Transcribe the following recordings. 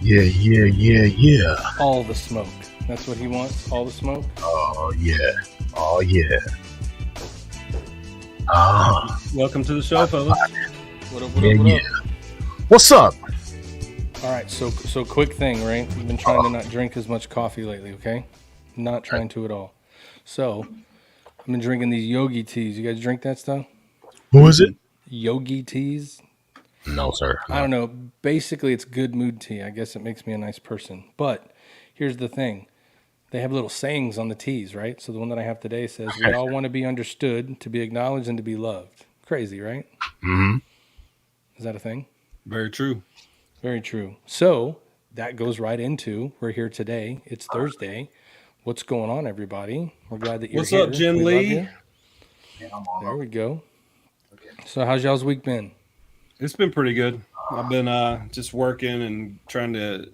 Yeah, yeah, yeah, yeah. All the smoke. That's what he wants. All the smoke. Oh, yeah. Oh, yeah. Ah, Welcome to the show, fellas. What up? What yeah, up? What yeah. up? What's up? All right. So quick thing, right? We've been trying to not drink as much coffee lately. Okay, not trying to at all. So I've been drinking these yogi teas. You guys drink that stuff? Who is it? Yogi teas. No, sir. I No. don't know. Basically, it's good mood tea. I guess it makes me a nice person. But here's the thing. They have little sayings on the teas, right? So the one that I have today says, "We all want to be understood, to be acknowledged, and to be loved." Crazy, right? Mm-hmm. Is that a thing? Very true. Very true. So that goes right into we're here today. It's Thursday. What's going on, everybody? We're glad that you're What's here. up, Jen We love Lee? you. There we go. So how's y'all's week been? It's been pretty good. I've been just working and trying to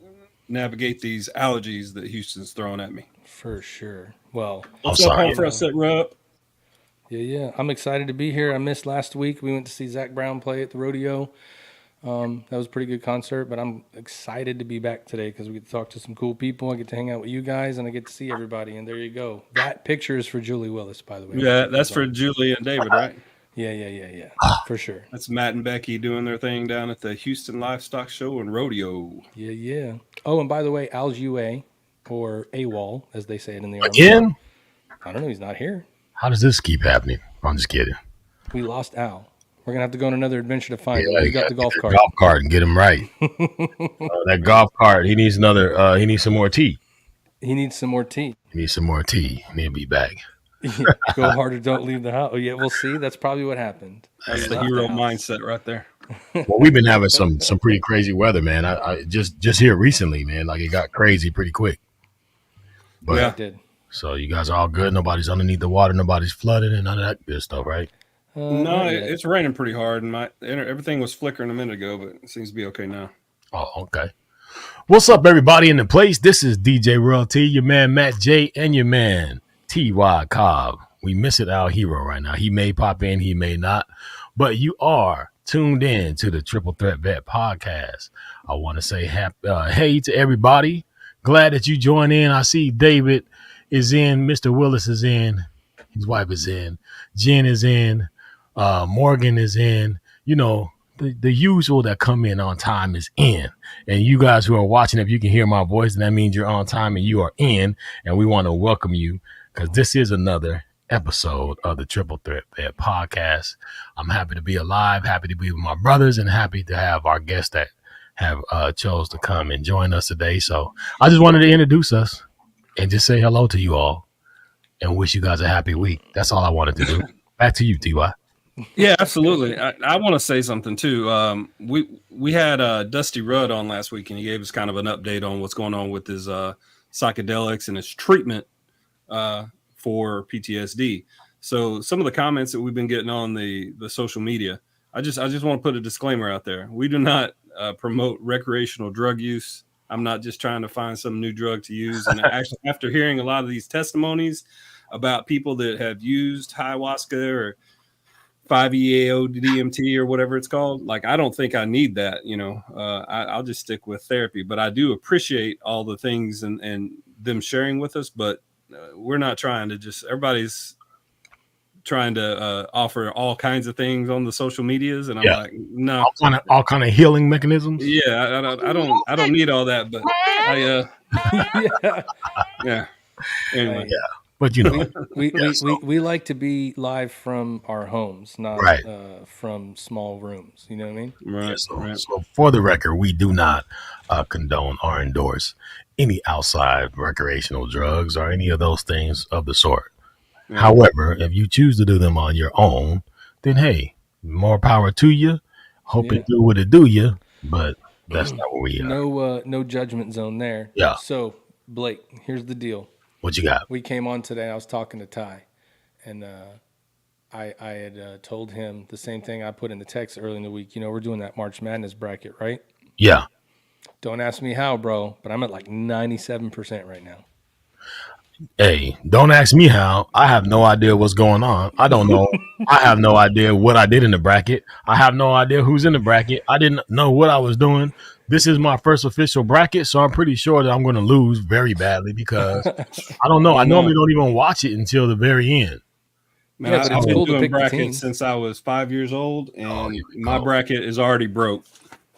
navigate these allergies that Houston's throwing at me. For sure. Well, What's I'm up, sorry. home for us at Rupp? yeah. I'm excited to be here. I missed last week. We went to see Zach Brown play at the rodeo. That was a pretty good concert, but I'm excited to be back today because we get to talk to some cool people. I get to hang out with you guys, and I get to see everybody. And there you go. That picture is for Julie Willis, by the way. Yeah, that's for Julie and David, right? Yeah. For sure. That's Matt and Becky doing their thing down at the Houston Livestock Show and Rodeo. Yeah. Oh, and by the way, Al's UA, or AWOL, as they say it in the Army. Again? I don't know. He's not here. How does this keep happening? I'm just kidding. We lost Al. We're going to have to go on another adventure to find him. Yeah, We you got gotta the get golf that cart. golf cart and get him right. That golf cart, he needs another, he needs some more tea. He needs some more tea. He needs some more tea. And he'll be back. Go hard or don't leave the house. Oh, yeah, we'll see. That's probably what happened. That's the hero mindset right there. Well, we've been having some pretty crazy weather, man. I just here recently, man. Like it got crazy pretty quick. But Yeah. It did. so you guys are all good. Nobody's underneath the water. Nobody's flooded and none of that good stuff, right? No, Not yet. it's raining pretty hard, and everything was flickering a minute ago, but it seems to be okay now. Oh, okay. What's up, everybody in the place? This is DJ Real T, your man Matt J, and your man T.Y. Cobb. We miss it, our hero right now. He may pop in, he may not, but you are tuned in to the Triple Threat Vet podcast. I want to say hey to everybody. Glad that you join in. I see David is in, Mr. Willis is in, his wife is in, Jen is in, Morgan is in, you know, the usual that come in on time is in. And you guys who are watching, if you can hear my voice, then that means you're on time and you are in. And we want to welcome you because this is another episode of the Triple Threat Vet podcast. I'm happy to be alive, happy to be with my brothers, and happy to have our guests that have chose to come and join us today. So I just wanted to introduce us and just say hello to you all and wish you guys a happy week. That's all I wanted to do. Back to you, T.Y. Yeah, absolutely. I want to say something too. We had Dusty Rudd on last week, and he gave us kind of an update on what's going on with his psychedelics and his treatment for PTSD. So some of the comments that we've been getting on the social media, I just want to put a disclaimer out there. We do not promote recreational drug use. I'm not just trying to find some new drug to use. And actually, after hearing a lot of these testimonies about people that have used ayahuasca or 5-EAO DMT or whatever it's called, like I don't think I need that. I'll just stick with therapy. But I do appreciate all the things and them sharing with us. But we're not trying to just, everybody's trying to offer all kinds of things on the social medias, and I'm like, no, all kind of healing mechanisms. Yeah, I don't need all that, but yeah. Anyway, yeah. But you know, we like to be live from our homes, not right. From small rooms. You know what I mean? Right. Yeah, so for the record, we do not condone or endorse any outside recreational drugs or any of those things of the sort. Yeah. However, if you choose to do them on your own, then hey, more power to you. Hope it do what it do you, but that's not what we are. No judgment zone there. Yeah. So Blake, here's the deal. What you got? We came on today. I was talking to Ty, and I had told him the same thing I put in the text early in the week. You know, we're doing that March Madness bracket, right? Yeah. Don't ask me how, bro, but I'm at like 97% right now. Hey, don't ask me how. I have no idea what's going on. I don't know. I have no idea what I did in the bracket. I have no idea who's in the bracket. I didn't know what I was doing. This is my first official bracket, so I'm pretty sure that I'm going to lose very badly because I don't know. I normally don't even watch it until the very end. Man, Yeah, but I've it's been cool to doing pick the brackets teams. since I was 5 years old, and here we my go. bracket is already broke.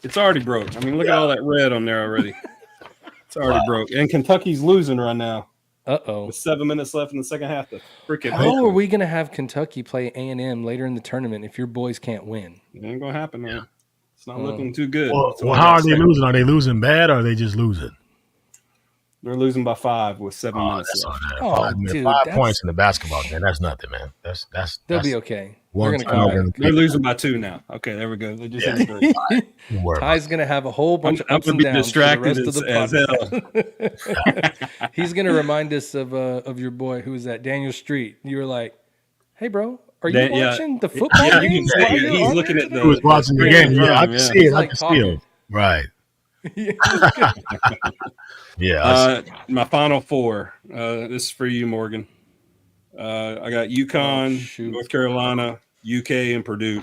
It's already broke. I mean, look at all that red on there already. It's already broke. And Kentucky's losing right now. Uh-oh. With 7 minutes left in the second half. The freaking How are we going to have Kentucky play A&M later in the tournament if your boys can't win? It ain't going to happen, man. It's not looking too good. Well, how are they losing? Are they losing bad or are they just losing? They're losing by 5 with 7 minutes left. Five points in the basketball game. That's nothing, man. They'll be okay. They're going to come back. They're losing by 2 now. Okay, there we go. They just hit 3. Ty's going to have a whole bunch of ups I'm and going to be downs distracted for the rest of the podcast. He's going to remind us of your boy, who was that, Daniel Street. You were like, hey, bro, are you watching the football Yeah, game? you can say he's looking at He was watching the game. Yeah, I can see it. I like can see him. Right. Yeah. My final 4. This is for you, Morgan. I got UConn, North Carolina, UK, and Purdue.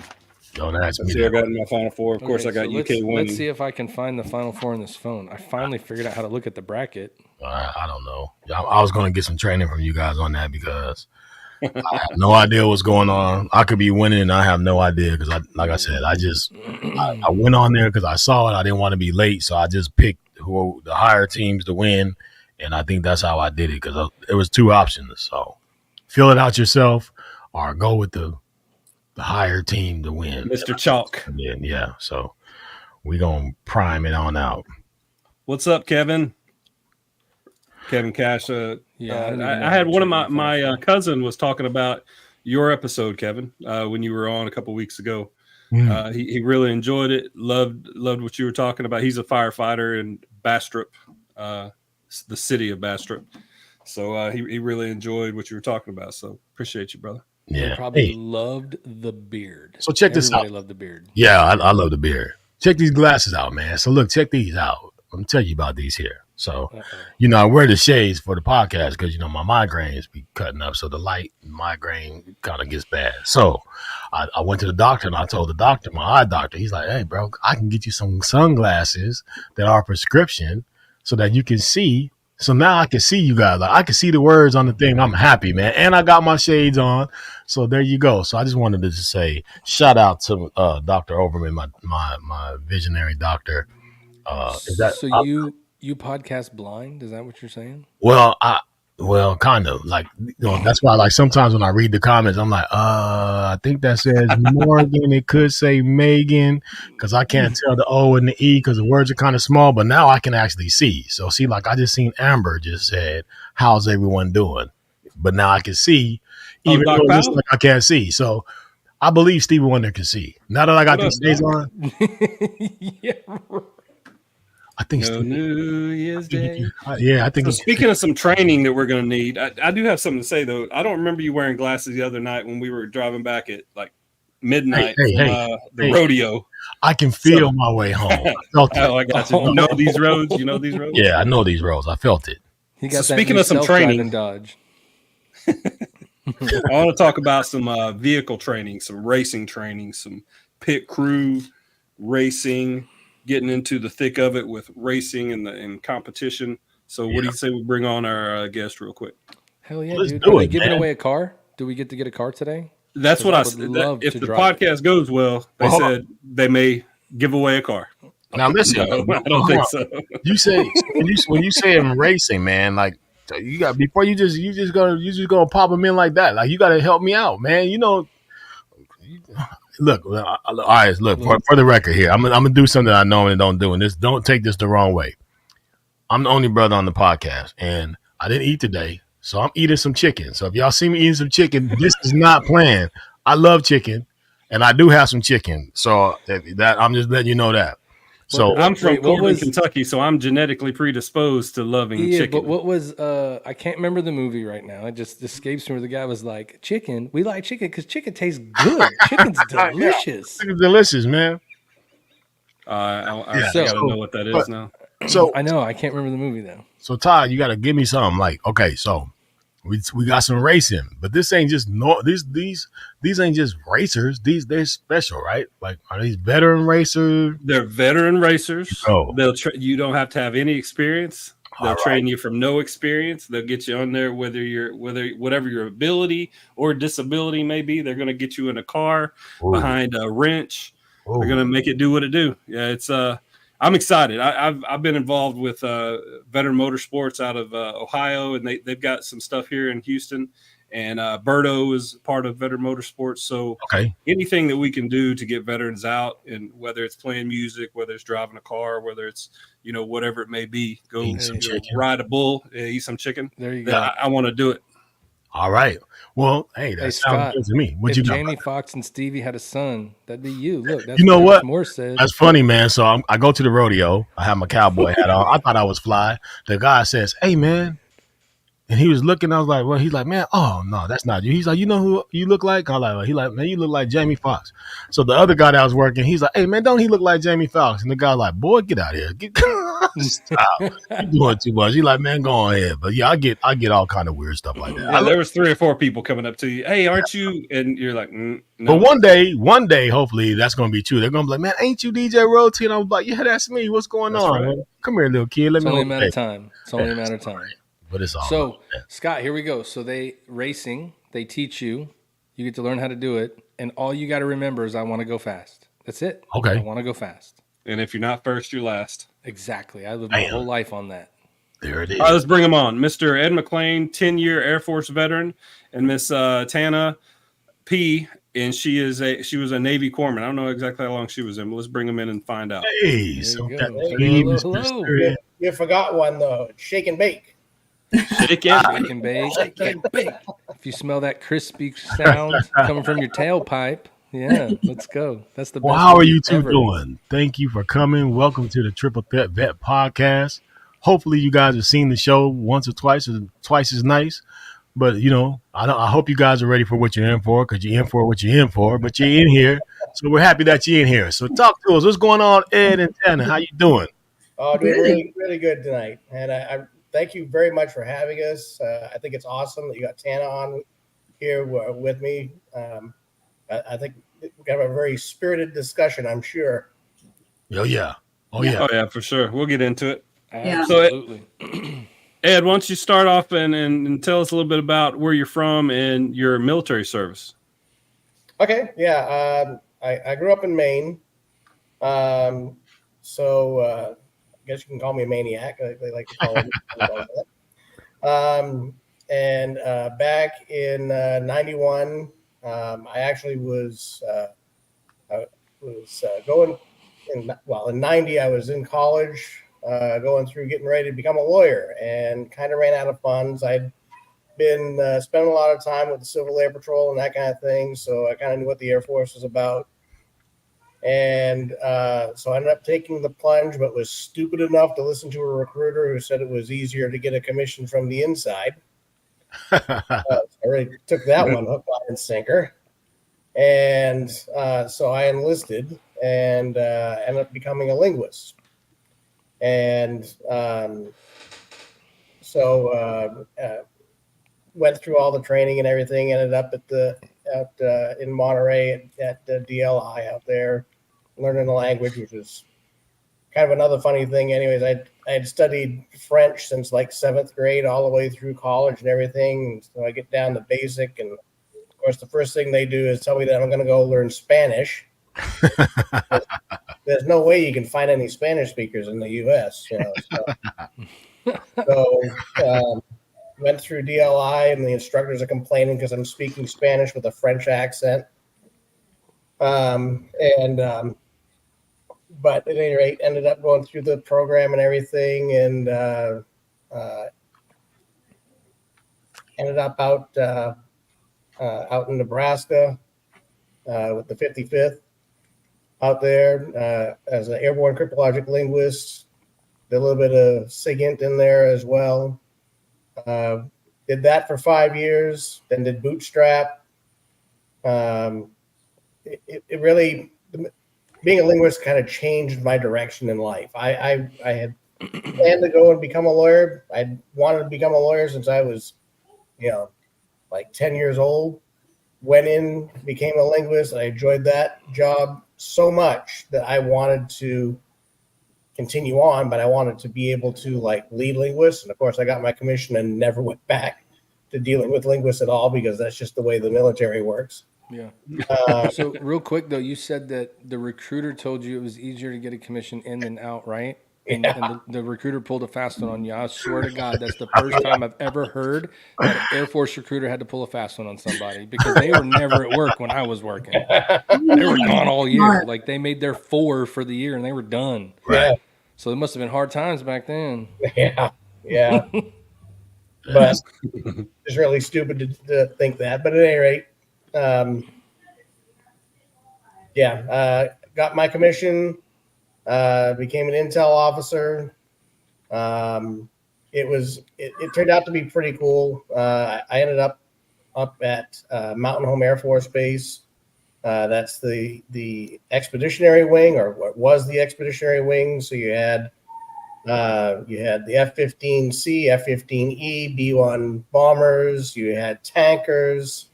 Don't ask me. See, I got in my final 4. Of course, I got UK winning. Let's see if I can find the final 4 on this phone. I finally figured out how to look at the bracket. I don't know. I was going to get some training from you guys on that because I have no idea what's going on. I could be winning and I have no idea because, like I said, I went on there because I saw it. I didn't want to be late, so I just picked the higher teams to win, and I think that's how I did it because it was 2 options. So fill it out yourself or go with the higher team to win. Mr. Chalk. Yeah, so we're going to prime it on out. What's up, Kevin? Kevin Cash. I had one of my cousin was talking about your episode, Kevin, when you were on a couple weeks ago. He really enjoyed it. Loved what you were talking about. He's a firefighter in Bastrop, the city of Bastrop. So he really enjoyed what you were talking about. So appreciate you, brother. Yeah, probably loved the beard. So check this out. Everybody loved the beard. Yeah, I love the beard. Check these glasses out, man. So look, check these out. I'm tell you about these here. So, I wear the shades for the podcast because, my migraines be cutting up. So the light migraine kind of gets bad. So I went to the doctor and I told the doctor, my eye doctor, he's like, hey, bro, I can get you some sunglasses that are prescription so that you can see. So now I can see you guys. Like I can see the words on the thing. I'm happy, man. And I got my shades on. So there you go. So I just wanted to just say shout out to Dr. Overman, my visionary doctor. You podcast blind? Is that what you're saying? Well, kind of like, that's why like sometimes when I read the comments, I'm like, I think that says Morgan. It could say Megan because I can't tell the O and the E because the words are kind of small, but now I can actually see. So see, like I just seen Amber just said, how's everyone doing? But now I can see, even though it's like I can't see. So I believe Stevie Wonder can see. Now that I got these days on. Yeah. I think New Year's Day. I think. So speaking of some training that we're going to need, I do have something to say though. I don't remember you wearing glasses the other night when we were driving back at like midnight from the rodeo. I can feel my way home. I felt it. I got you. You know these roads. You know these roads. Yeah, I know these roads. I felt it. He got speaking of some training, Dodge. I want to talk about some vehicle training, some racing training, some pit crew racing. Getting into the thick of it with racing and competition. So what do you say we bring on our guest real quick? Hell yeah, dude. Are they giving away a car? Do we get to get a car today? That's what I said. If the podcast goes well, they said they may give away a car. Now listen, no, I don't think so. You say when you say in racing, man, like you got before you just gonna pop them in like that. Like you got to help me out, man. Look, all right. Look, for the record here, I'm gonna do something I normally don't do, and don't take this the wrong way. I'm the only brother on the podcast, and I didn't eat today, so I'm eating some chicken. So if y'all see me eating some chicken, this is not planned. I love chicken, and I do have some chicken. So that I'm just letting you know that. So I'm from Corbin, Kentucky, so I'm genetically predisposed to loving chicken. But what was I can't remember the movie right now. It just escapes me where the guy was like, chicken. We like chicken because chicken tastes good. Chicken's delicious. Chicken's delicious, man. I gotta know what that is now. So I know I can't remember the movie though. So Todd, you gotta give me something like, okay, so We got some racing, but this ain't just these ain't just racers. They're special, right? Like, are these veteran racers? They're veteran racers. Oh, You don't have to have any experience. They'll all train you from no experience. They'll get you on there, whatever your ability or disability may be. They're going to get you in a car right. behind a wrench. Ooh. They're going to make it do what it do. Yeah, it's I'm excited. I've been involved with Veteran Motorsports out of Ohio, and they've got some stuff here in Houston. And Berto is part of Veteran Motorsports. So anything that we can do to get veterans out, and whether it's playing music, whether it's driving a car, whether it's, whatever it may be, go ride a bull, eat some chicken. There you go. I want to do it. All right. Well, hey, that sounds good to me. If Jamie Foxx and Stevie had a son, that'd be you. Look, that's what Moore said. That's funny, man. So I go to the rodeo. I have my cowboy hat on. I thought I was fly. The guy says, "Hey, man." And he was looking, I was like, well, he's like, man, oh, no, that's not you. He's like, you know who you look like? I'm like, man, you look like Jamie Foxx. So the other guy that was working, he's like, hey, man, don't he look like Jamie Foxx? And the guy's like, boy, get out of here. Stop. You're doing too much. He's like, man, go ahead. But yeah, I get all kind of weird stuff like that. Yeah, there was 3 or 4 people coming up to you. Hey, aren't you? And you're like, no. But one day, hopefully that's going to be true. They're going to be like, man, ain't you DJ Royalty? And I'm like, yeah, that's me. What's going on? Right. Come here, little kid. It's only a matter of time. It's only a matter of time. But it's all so, Scott, here we go. So they teach you. You get to learn how to do it. And all you got to remember is I want to go fast. That's it. Okay. I want to go fast. And if you're not first, you're last. Exactly. I lived my whole life on that. There it is. All right, let's bring them on. Mr. Ed McLean, 10-year Air Force veteran, and Miss Tana P. And she was a Navy corpsman. I don't know exactly how long she was in, but let's bring them in and find out. Hey, so hello. You forgot one though. Shake and bake. Shake and bake. Shake and bake. If you smell that crispy sound coming from your tailpipe, yeah, let's go. That's the best. Well, how are you two doing? Thank you for coming. Welcome to the Triple Threat Vet Podcast. Hopefully, you guys have seen the show once or twice as nice. But I hope you guys are ready for what you're in for, because you're in for what you're in for. But you're in here, so we're happy that you're in here. So talk to us. What's going on, Ed and Tana? How you doing? Oh, doing really, really good tonight, and I thank you very much for having us. I think it's awesome that you got Tana on here with me. I think we're going to have a very spirited discussion, I'm sure. Oh, yeah, for sure. We'll get into it. Absolutely. So, Ed, why don't you start off and tell us a little bit about where you're from and your military service? Okay, yeah. I grew up in Maine. So I guess you can call me a maniac. They like to call me. And back in 91, I actually was going in 90, I was in college, going through getting ready to become a lawyer, and kind of ran out of funds. I'd been spending a lot of time with the Civil Air Patrol and that kind of thing, so I kind of knew what the Air Force was about. And so I ended up taking the plunge, but was stupid enough to listen to a recruiter who said it was easier to get a commission from the inside. I really took that one hook, line, and sinker. And so I enlisted and ended up becoming a linguist. And went through all the training and everything, ended up in Monterey at the DLI out there, learning the language, which was kind of another funny thing. Anyways, I had studied French since like 7th grade all the way through college and everything. So I get down to basic, and of course the first thing they do is tell me that I'm going to go learn Spanish. There's no way you can find any Spanish speakers in the U.S. So went through DLI, and the instructors are complaining because I'm speaking Spanish with a French accent. But at any rate, ended up going through the program and everything, and ended up out in Nebraska with the 55th out there as an airborne cryptologic linguist. Did a little bit of SIGINT in there as well. Did that for 5 years, then did bootstrap. It really, being a linguist kind of changed my direction in life. I had planned to go and become a lawyer. I wanted to become a lawyer since I was like 10 years old. Went in, became a linguist, and I enjoyed that job so much that I wanted to continue on, but I wanted to be able to like lead linguists. And of course, I got my commission and never went back to dealing with linguists at all because that's just the way the military works. Yeah. Uh, So real quick though, you said that the recruiter told you it was easier to get a commission in than out, right? And Yeah. and the recruiter pulled a fast one on you. I swear to God, that's the first time I've ever heard that an Air Force recruiter had to pull a fast one on somebody because they were never at work when I was working. They were gone all year. Like they made their 4 for the year and they were done. Yeah, So it must have been hard times back then. yeah. But it's really stupid to think that. But at any rate, got my commission, became an intel officer. It turned out to be pretty cool. I ended up at Mountain Home Air Force Base. That's the expeditionary wing, or what was the expeditionary wing. So you had the F-15C, F-15E, B-1 bombers. You had tankers.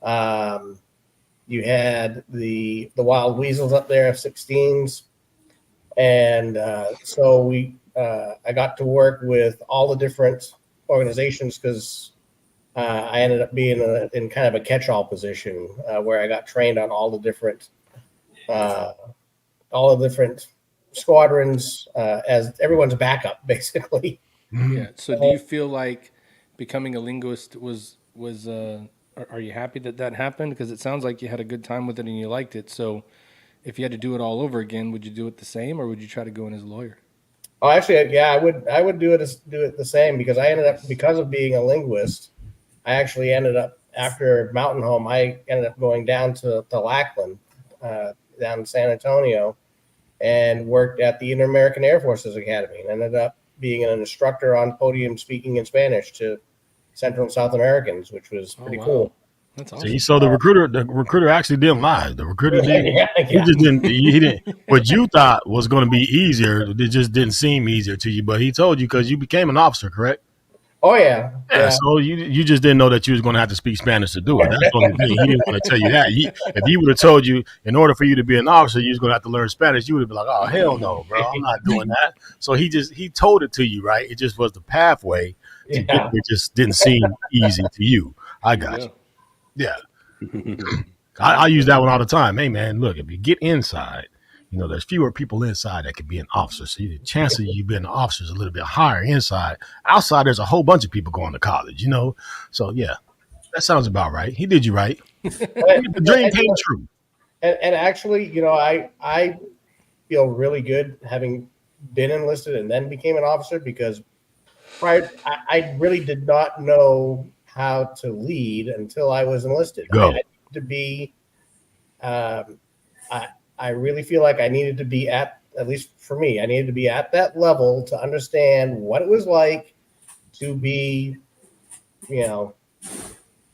You had the Wild Weasels up there, F-16s, and so I got to work with all the different organizations because I ended up being in kind of a catch-all position where I got trained on all the different squadrons as everyone's backup, basically. Yeah. So do you feel like becoming a linguist was are you happy that happened? Because it sounds like you had a good time with it and you liked it. So if you had to do it all over again, would you do it the same or would you try to go in as a lawyer? Oh, actually, yeah, I would do it the same because I ended up, because of being a linguist, I actually ended up, after Mountain Home, I ended up going down to Lackland, down in San Antonio, and worked at the Inter-American Air Forces Academy and ended up being an instructor on podium speaking in Spanish to Central and South Americans, which was pretty cool. That's awesome. See, so the recruiter actually didn't lie. The recruiter didn't. Yeah. He just didn't. He didn't. What you thought was going to be easier, it just didn't seem easier to you. But he told you because you became an officer, correct? Oh yeah. Yeah. So you just didn't know that you was going to have to speak Spanish to do it. That's the only thing. He didn't want to tell you that. If he would have told you, in order for you to be an officer, you was going to have to learn Spanish, you would have been like, oh hell no, bro, I'm not doing that. So he told it to you, right? It just was the pathway to get it. Just didn't seem easy to you. I got you. Yeah. I use that one all the time. Hey man, look, if you get inside, there's fewer people inside that could be an officer. So the chance of you being an officer is a little bit higher inside. Outside, there's a whole bunch of people going to college, So yeah, that sounds about right. He did you right. The dream came true. And actually, I feel really good having been enlisted and then became an officer because I really did not know how to lead until I was enlisted. Go. I needed to be, I really feel like I needed to be at least for me, I needed to be at that level to understand what it was like to be,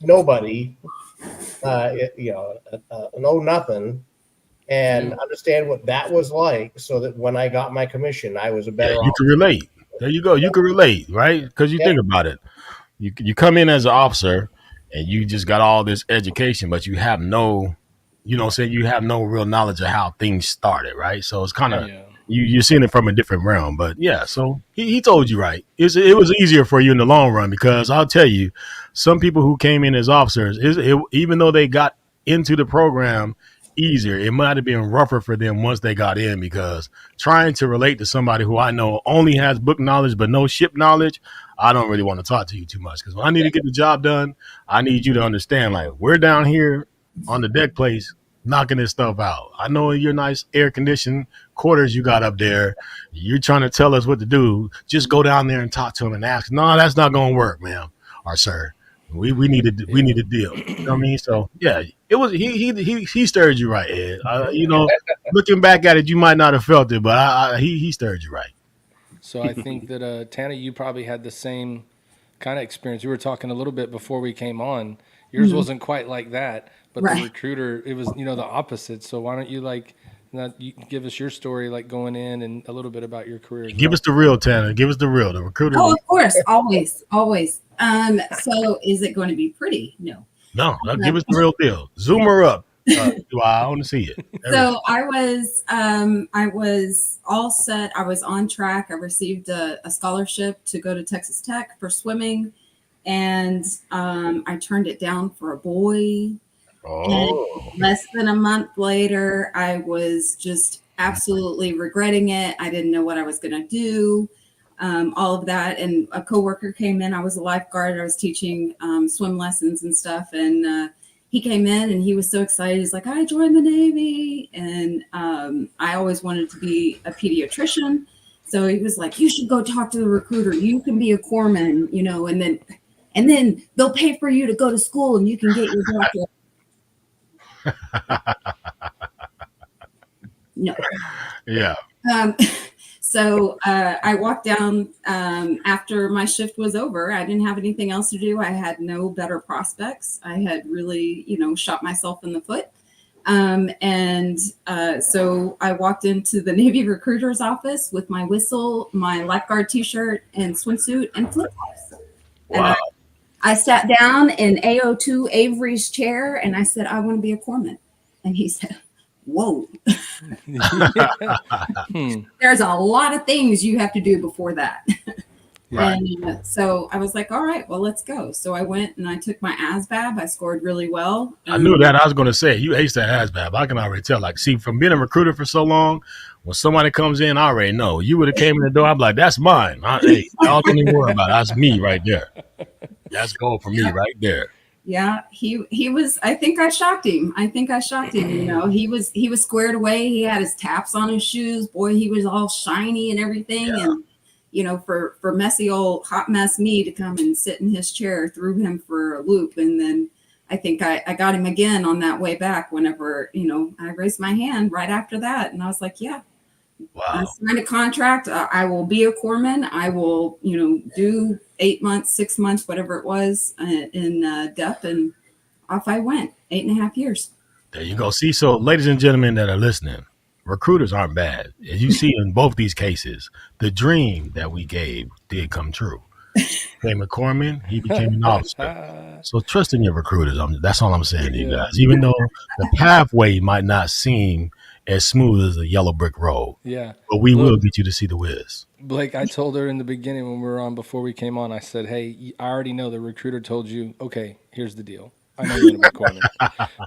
nobody, know nothing, and understand what that was like so that when I got my commission, I was a better officer. You can relate. There you go. You can relate, right? Because you think about it. You come in as an officer and you just got all this education, but you have no, you have no real knowledge of how things started, right? So it's kind of you're seeing it from a different realm. But yeah, so he told you right. It was easier for you in the long run because I'll tell you, some people who came in as officers, even though they got into the program easier, it might have been rougher for them once they got in because trying to relate to somebody who I know only has book knowledge but no ship knowledge, I don't really want to talk to you too much because when I need to get the job done, I need you to understand, like, we're down here on the deck place knocking this stuff out. I know your nice air-conditioned quarters you got up there. You're trying to tell us what to do. Just go down there and talk to him and ask, no, that's not going to work, ma'am or sir. We need a deal. You know what I mean? So yeah, it was he stirred you right, Ed. Looking back at it, you might not have felt it, but he stirred you right. So I think that Tana, you probably had the same kind of experience. We were talking a little bit before we came on. Yours wasn't quite like that, but the recruiter, it was the opposite. So why don't you Now, you give us your story, like going in, and a little bit about your career. Give us the real, Tana. Give us the real. The recruiter. Oh, of course, always. So is it going to be pretty? No. No, give us the real deal. Zoom her up. I want to see it. So I was all set. I was on track. I received a scholarship to go to Texas Tech for swimming, and I turned it down for a boy. Oh. And less than a month later, I was just absolutely regretting it. I didn't know what I was going to do. All of that, and a coworker came in. I was a lifeguard. I was teaching swim lessons and stuff, and he came in and he was so excited. He's like, "I joined the Navy," and I always wanted to be a pediatrician. So he was like, "You should go talk to the recruiter. You can be a corpsman, you know, and then they'll pay for you to go to school and you can get your doctorate." No. Yeah. So I walked down after my shift was over. I didn't have anything else to do. I had no better prospects. I had really, shot myself in the foot. So I walked into the Navy recruiter's office with my whistle, my lifeguard t-shirt, and swimsuit and flip-flops. Wow. And I sat down in AO2 Avery's chair and I said, "I want to be a corpsman." And he said, "Whoa." There's a lot of things you have to do before that. Right. And so I was like, all right, well, let's go. So I went and I took my ASVAB. I scored really well. I knew that. I was going to say, you ace that ASVAB. I can already tell. Like, see, from being a recruiter for so long, when somebody comes in, I already know. You would have came in the door, I'm like, that's mine. Hey, y'all don't even worry about it. That's me right there. That's gold for me right there. Yeah, he was. I think I shocked him. He was squared away. He had his taps on his shoes. Boy, he was all shiny and everything. Yeah. And for messy old hot mess me to come and sit in his chair, threw him for a loop. And then I think I got him again on that way back. Whenever I raised my hand right after that, and I was like, yeah. Wow. I signed a contract. I will be a corpsman. I will, do 8 months, 6 months, whatever it was in depth. And off I went. 8.5 years. There you go. See, so ladies and gentlemen that are listening, recruiters aren't bad. As you see in both these cases, the dream that we gave did come true. Became a corpsman, he became an officer. So trust in your recruiters. That's all I'm saying to you guys. Even though the pathway might not seem as smooth as a yellow brick road. Yeah. But we will get you to see the whiz. Blake, I told her in the beginning when we were on, before we came on, I said, "Hey, I already know the recruiter told you, okay, here's the deal. I know you're going to be a corpsman,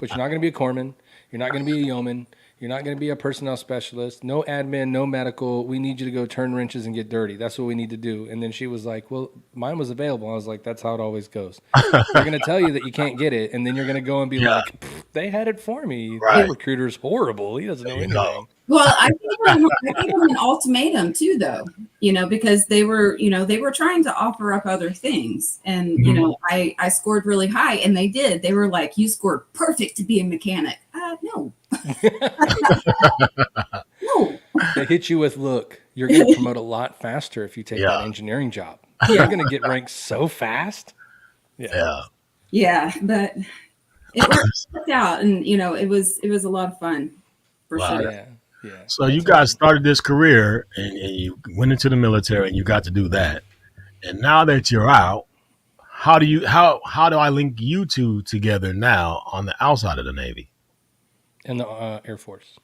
but you're not going to be a corpsman. You're not going to be a yeoman. You're not going to be a personnel specialist. No admin, no medical. We need you to go turn wrenches and get dirty. That's what we need to do." And then she was like, "Well, mine was available." I was like, "That's how it always goes. They're going to tell you that you can't get it, and then you're going to go and be like, they had it for me. Right. The recruiter's horrible. He doesn't know anything." Well, I gave them an ultimatum too, though, because they were trying to offer up other things. And, I scored really high, and they did. They were like, "You scored perfect to be a mechanic." No. No. They hit you with, "Look, you're going to promote a lot faster if you take that engineering job. You're going to get ranked so fast." Yeah, but it worked out, and it was a lot of fun for sure. Yeah. So you guys started this career and you went into the military and you got to do that. And now that you're out, how do I link you two together now on the outside of the Navy? And the Air Force.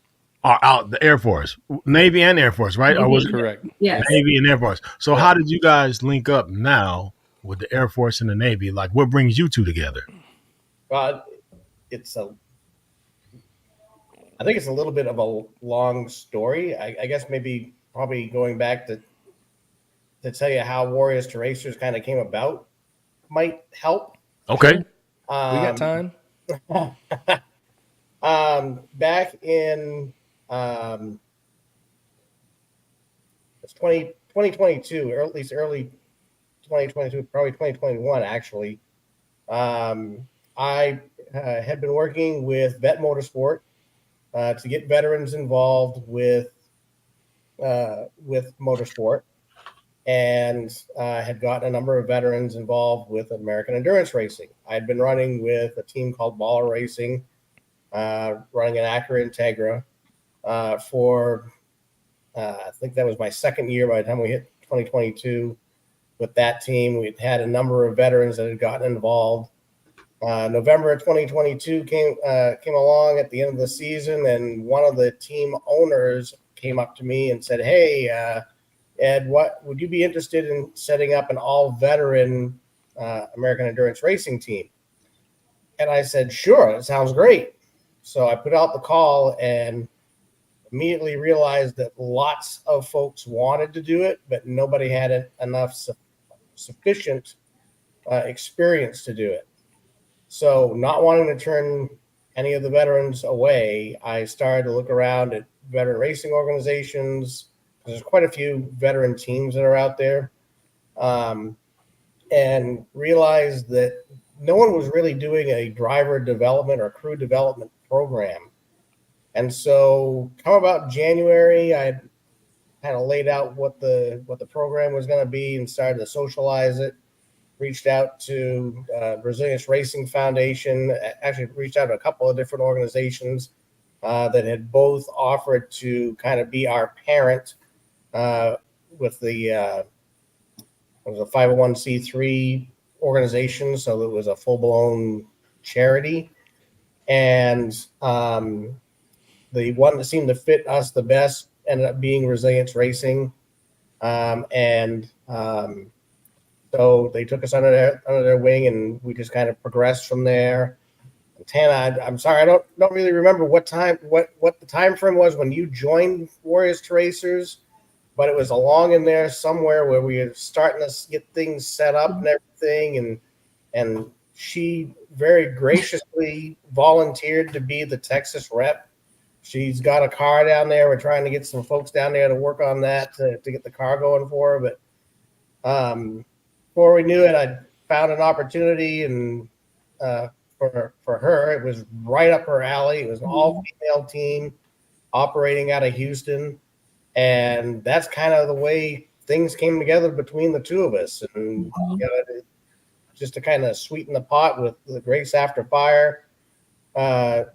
Out the Air Force, Navy and Air Force, right? Or was it correct? Yes. Navy and Air Force. So how did you guys link up now with the Air Force and the Navy? Like, what brings you two together? Well, I think it's a little bit of a long story. I guess probably going back to tell you how Warriors to Racers kind of came about might help. Okay. We got time. Back in it's 2022, or at least early 2022, probably 2021 actually. I had been working with Vet Motorsport to get veterans involved with motorsport, and had gotten a number of veterans involved with American endurance racing. I'd been running with a team called Baller Racing, running an Acura Integra, for I think that was my second year by the time we hit 2022 with that team. We'd had a number of veterans that had gotten involved. November of 2022 came along at the end of the season, and one of the team owners came up to me and said, "Hey, Ed, what would you be interested in setting up an all-veteran American endurance racing team?" And I said, "Sure, that sounds great." So I put out the call and immediately realized that lots of folks wanted to do it, but nobody had enough sufficient experience to do it. So, not wanting to turn any of the veterans away, I started to look around at veteran racing organizations. There's quite a few veteran teams that are out there, and realized that no one was really doing a driver development or crew development program. And so, come about January, I kind of laid out what the program was going to be and started to socialize it. Reached out to Resilience Racing Foundation. Actually, reached out to a couple of different organizations that had both offered to kind of be our parent with the it was a 501c3 organization, so it was a full-blown charity. And the one that seemed to fit us the best ended up being Resilience Racing, so they took us under their wing, and we just kind of progressed from there. Tana, I'm sorry, I don't really remember what the time frame was when you joined Warriors to Racers, but it was along in there somewhere where we were starting to get things set up and everything, and she very graciously volunteered to be the Texas rep. She's got a car down there. We're trying to get some folks down there to work on that to get the car going for her, but before we knew it, I found an opportunity, and for her, it was right up her alley. It was an all-female team operating out of Houston, and that's kind of the way things came together between the two of us. And just to kind of sweeten the pot with the Grace After Fire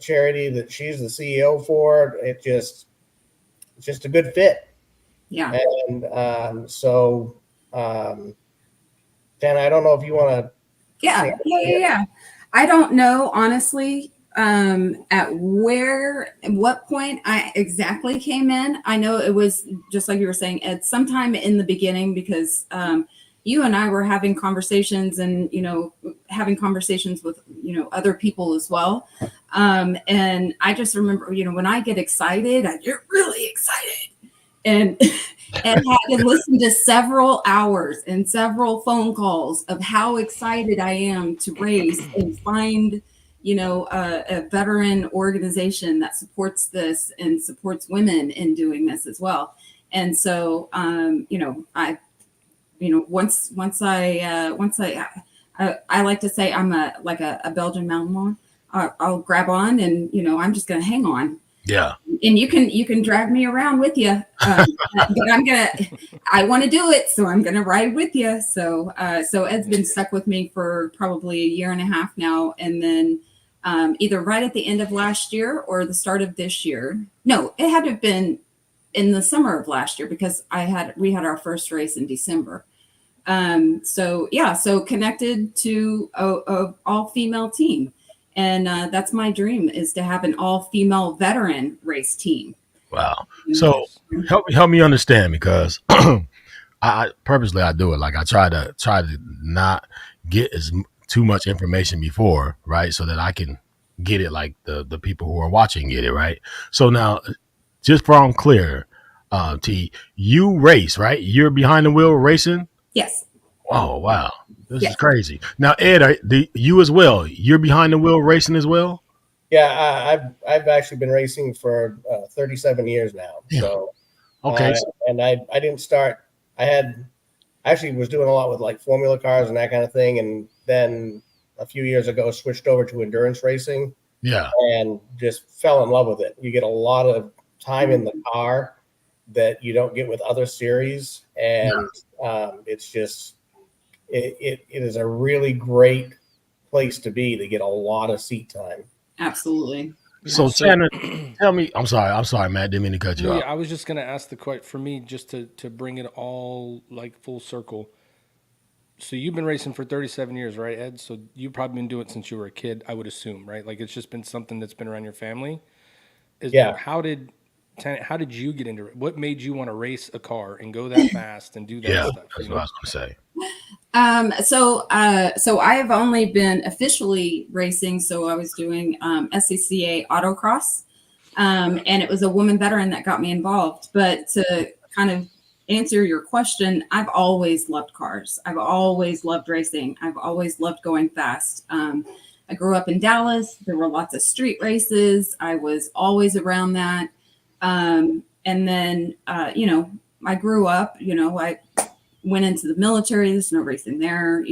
charity that she's the CEO for, it's just a good fit. Yeah. And so. Tana, I don't know if you want to. Yeah. I don't know, honestly, at what point I exactly came in. I know it was just like you were saying, Ed, sometime in the beginning, because you and I were having conversations and, having conversations with, other people as well. And I just remember, when I get excited, I get really excited. And had to listen to several hours and several phone calls of how excited I am to race and find, a veteran organization that supports this and supports women in doing this as well. And so, I like to say I'm like a Belgian mountain lion. I'll grab on and, I'm just going to hang on. Yeah. And you can drag me around with you, but I want to do it, so I'm gonna ride with you. So Ed's been stuck with me for probably a year and a half now, and then either right at the end of last year or the start of this year. No, it had to have been in the summer of last year, because we had our first race in December. So connected to a all-female team. And that's my dream, is to have an all-female veteran race team. Wow. So help me understand, because I purposely do it. Like I try to not get too much information before, right? So that I can get it like the people who are watching get it, right? So now, just for I'm clear, T, you race, right? You're behind the wheel racing? Yes. Oh, wow. This is crazy. Now, Ed, you as well, you're behind the wheel racing as well? Yeah, I've actually been racing for 37 years now. Yeah. So, okay. And I didn't start. I actually was doing a lot with like formula cars and that kind of thing, and then a few years ago switched over to endurance racing. Yeah. And just fell in love with it. You get a lot of time in the car that you don't get with other series, and it's just it is a really great place to be to get a lot of seat time. Absolutely. So Tanner, tell me. I'm sorry, Matt. Didn't mean to cut you No, off. yeah, I was just gonna ask the question for me, just to bring it all like full circle. So you've been racing for 37 years, right, Ed? So you've probably been doing it since you were a kid, I would assume, right? Like it's just been something that's been around your family. Yeah. How did you get into it? What made you want to race a car and go that fast and do that Yeah, stuff? that's what I was gonna say. So I have only been officially racing. So I was doing SCCA autocross, and it was a woman veteran that got me involved. But to kind of answer your question, I've always loved cars. I've always loved racing. I've always loved going fast. I grew up in Dallas. There were lots of street races. I was always around that. And then, I grew up, I went into the military. There's no racing there.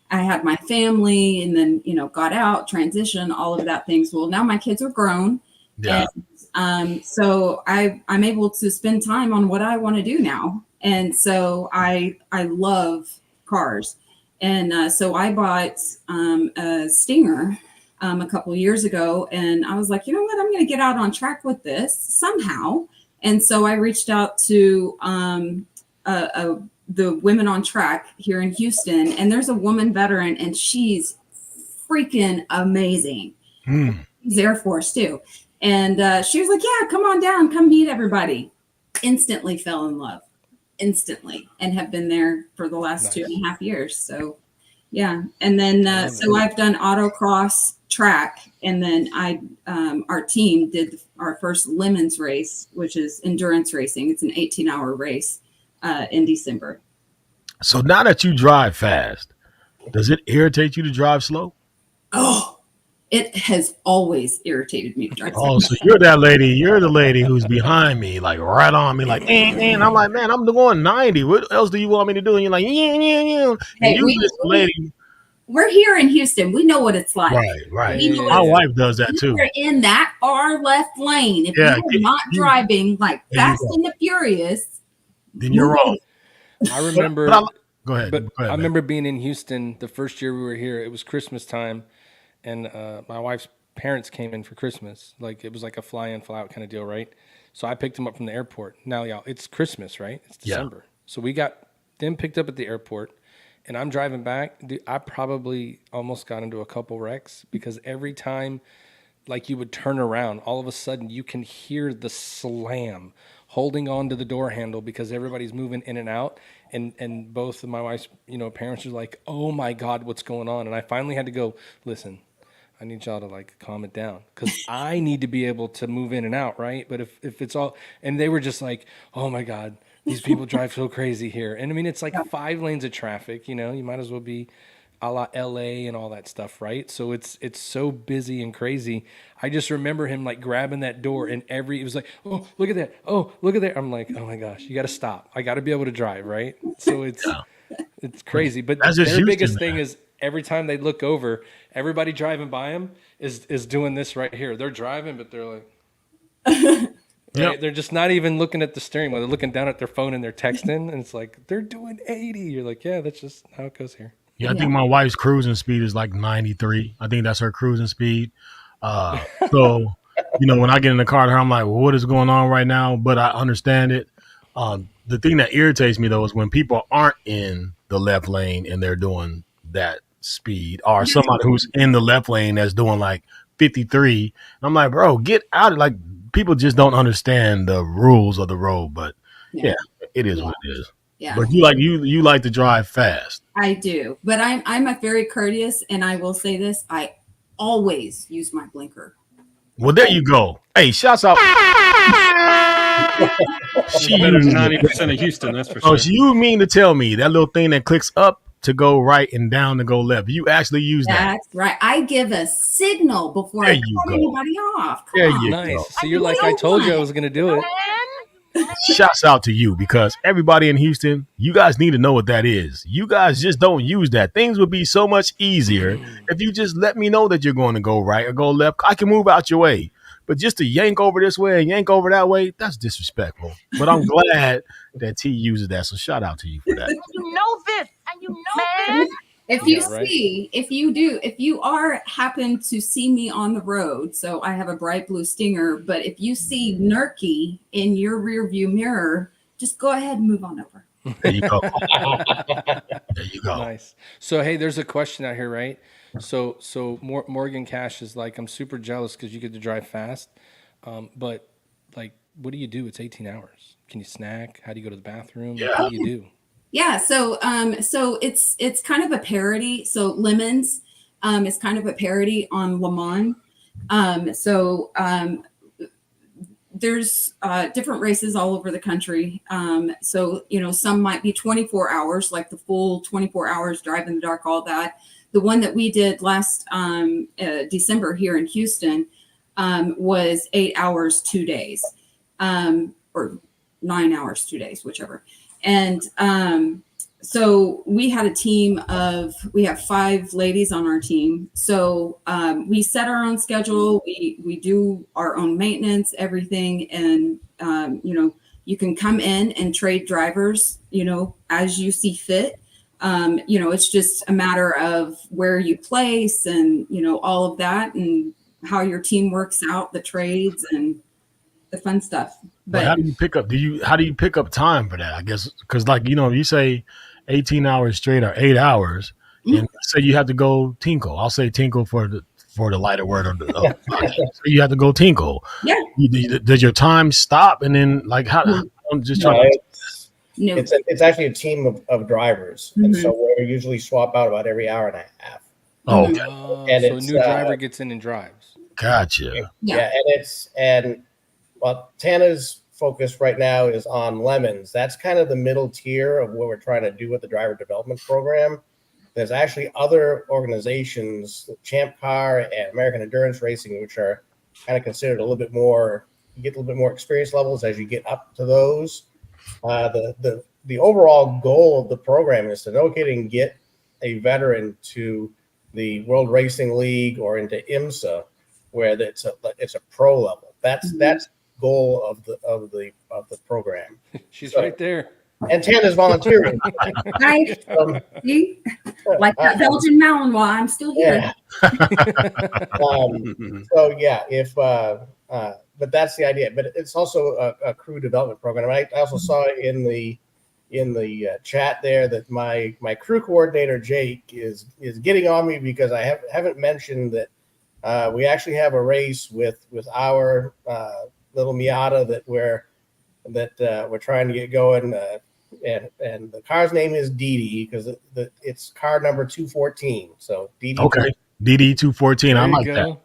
I had my family and then, got out, transition, all of that things. Well, now my kids are grown. Yeah. And so I'm able to spend time on what I want to do now. And so I love cars. And so I bought a Stinger a couple of years ago. And I was like, you know what? I'm going to get out on track with this somehow. And so I reached out to the Women on Track here in Houston. And there's a woman veteran, and she's freaking amazing. She's Air Force too. And she was like, yeah, come on down, come meet everybody. Instantly fell in love. Instantly. And have been there for the last 2.5 years. So, yeah. And then, so I've done autocross track. And then our team did our first Lemons race, which is endurance racing. It's an 18-hour race in December. So now that you drive fast, does it irritate you to drive slow? Oh, it has always irritated me to drive slow. Oh, so you're that lady. You're the lady who's behind me, like right on me, like, and I'm like, man, I'm going 90. What else do you want me to do? And you're like, yeah. Hey, and you this lady. We're here in Houston. We know what it's like. Right. Yeah. My wife does that too. We're in that far left lane. If you're not driving like Fast and the Furious, then you're wrong. I remember. Go ahead. I remember being in Houston the first year we were here. It was Christmas time, and my wife's parents came in for Christmas. Like it was like a fly-in, fly-out kind of deal, right? So I picked them up from the airport. Now, y'all, it's Christmas, right? It's December. Yeah. So we got them picked up at the airport, and I'm driving back. Dude, I probably almost got into a couple wrecks because every time, like you would turn around, all of a sudden you can hear the slam holding on to the door handle because everybody's moving in and out. And both of my wife's, parents were like, oh my God, what's going on? And I finally had to go, listen, I need y'all to like calm it down because I need to be able to move in and out, right? But if it's all, and they were just like, oh my God, these people drive so crazy here. And I mean, it's like 5 lanes of traffic, you might as well be a la LA and all that stuff, right? So it's so busy and crazy. I just remember him like grabbing that door and it was like, oh, look at that. Oh, look at that. I'm like, oh my gosh, you got to stop. I got to be able to drive, right? So it's crazy. But their biggest thing is every time they look over, everybody driving by them is doing this right here. They're driving, but they're like, right? They're just not even looking at the steering wheel. They're looking down at their phone and they're texting, and it's like they're doing 80. You're like, yeah, that's just how it goes here. Yeah, I think my wife's cruising speed is like 93. I think that's her cruising speed. So, when I get in the car to her, I'm like, well, what is going on right now? But I understand it. The thing that irritates me, though, is when people aren't in the left lane and they're doing that speed, or somebody who's in the left lane that's doing like 53. I'm like, bro, get out of like people just don't understand the rules of the road. But yeah, it is what it is. Yeah. But you like to drive fast. I do, but I'm a very courteous, and I will say this: I always use my blinker. Well, there you go. Hey, shouts out. She better than 90% of Houston, that's for sure. Oh, so you mean to tell me that little thing that clicks up to go right and down to go left? You actually use that? That's right. I give a signal before I cut anybody off. There you go. Nice. So you're like, I told you I was going to do it. Shouts out to you, because everybody in Houston, you guys need to know what that is. You guys just don't use that. Things would be so much easier if you just let me know that you're going to go right or go left. I can move out your way. But just to yank over this way and yank over that way, that's disrespectful. But I'm glad that T uses that. So shout out to you for that. You know this, and you know this. If you happen to see me on the road, so I have a bright blue Stinger, but if you see Nurky in your rear view mirror, just go ahead and move on over. There you go. There you go. Nice. So hey, there's a question out here, right? So Morgan Cash is like, I'm super jealous because you get to drive fast, but like, what do you do? It's 18 hours. Can you snack? How do you go to the bathroom? Yeah. What do you do? Yeah, so it's kind of a parody. So Lemons is kind of a parody on Le Mans. There's different races all over the country. So some might be 24 hours, like the full 24 hours, drive in the dark, all that. The one that we did last December here in Houston was 8 hours, 2 days, or 9 hours, 2 days, whichever. And so we had a team we have 5 ladies on our team. So we set our own schedule. We do our own maintenance, everything. And, you can come in and trade drivers, as you see fit. It's just a matter of where you place and, all of that and how your team works out, the trades and the fun stuff. But how do you pick up? How do you pick up time for that? I guess because you say 18 hours straight or 8 hours, and say you have to go tinkle. I'll say tinkle for the lighter word. So you have to go tinkle. Yeah. Does your time stop? And then how? I'm just trying. No. It's actually a team of drivers, and so we usually swap out about every hour and a half. Oh, and so a new driver gets in and drives. Gotcha. Yeah, and Tana's focus right now is on Lemons. That's kind of the middle tier of what we're trying to do with the driver development program. There's actually other organizations, Champ Car and American Endurance Racing, which are kind of considered a little bit more. You get a little bit more experience levels as you get up to those. The overall goal of the program is to get a veteran to the World Racing League or into IMSA, where it's a pro level. That's goal of the program. She's right there. And Tana's volunteering. Like that Belgian Malinois, I'm still here. Yeah. But that's the idea. But it's also a crew development program. I also saw in the chat there that my crew coordinator Jake is getting on me because I haven't mentioned that we actually have a race with our little Miata that we're trying to get going, and the car's name is Didi because it's car number 214. So Didi. Okay, Didi 214. I like that.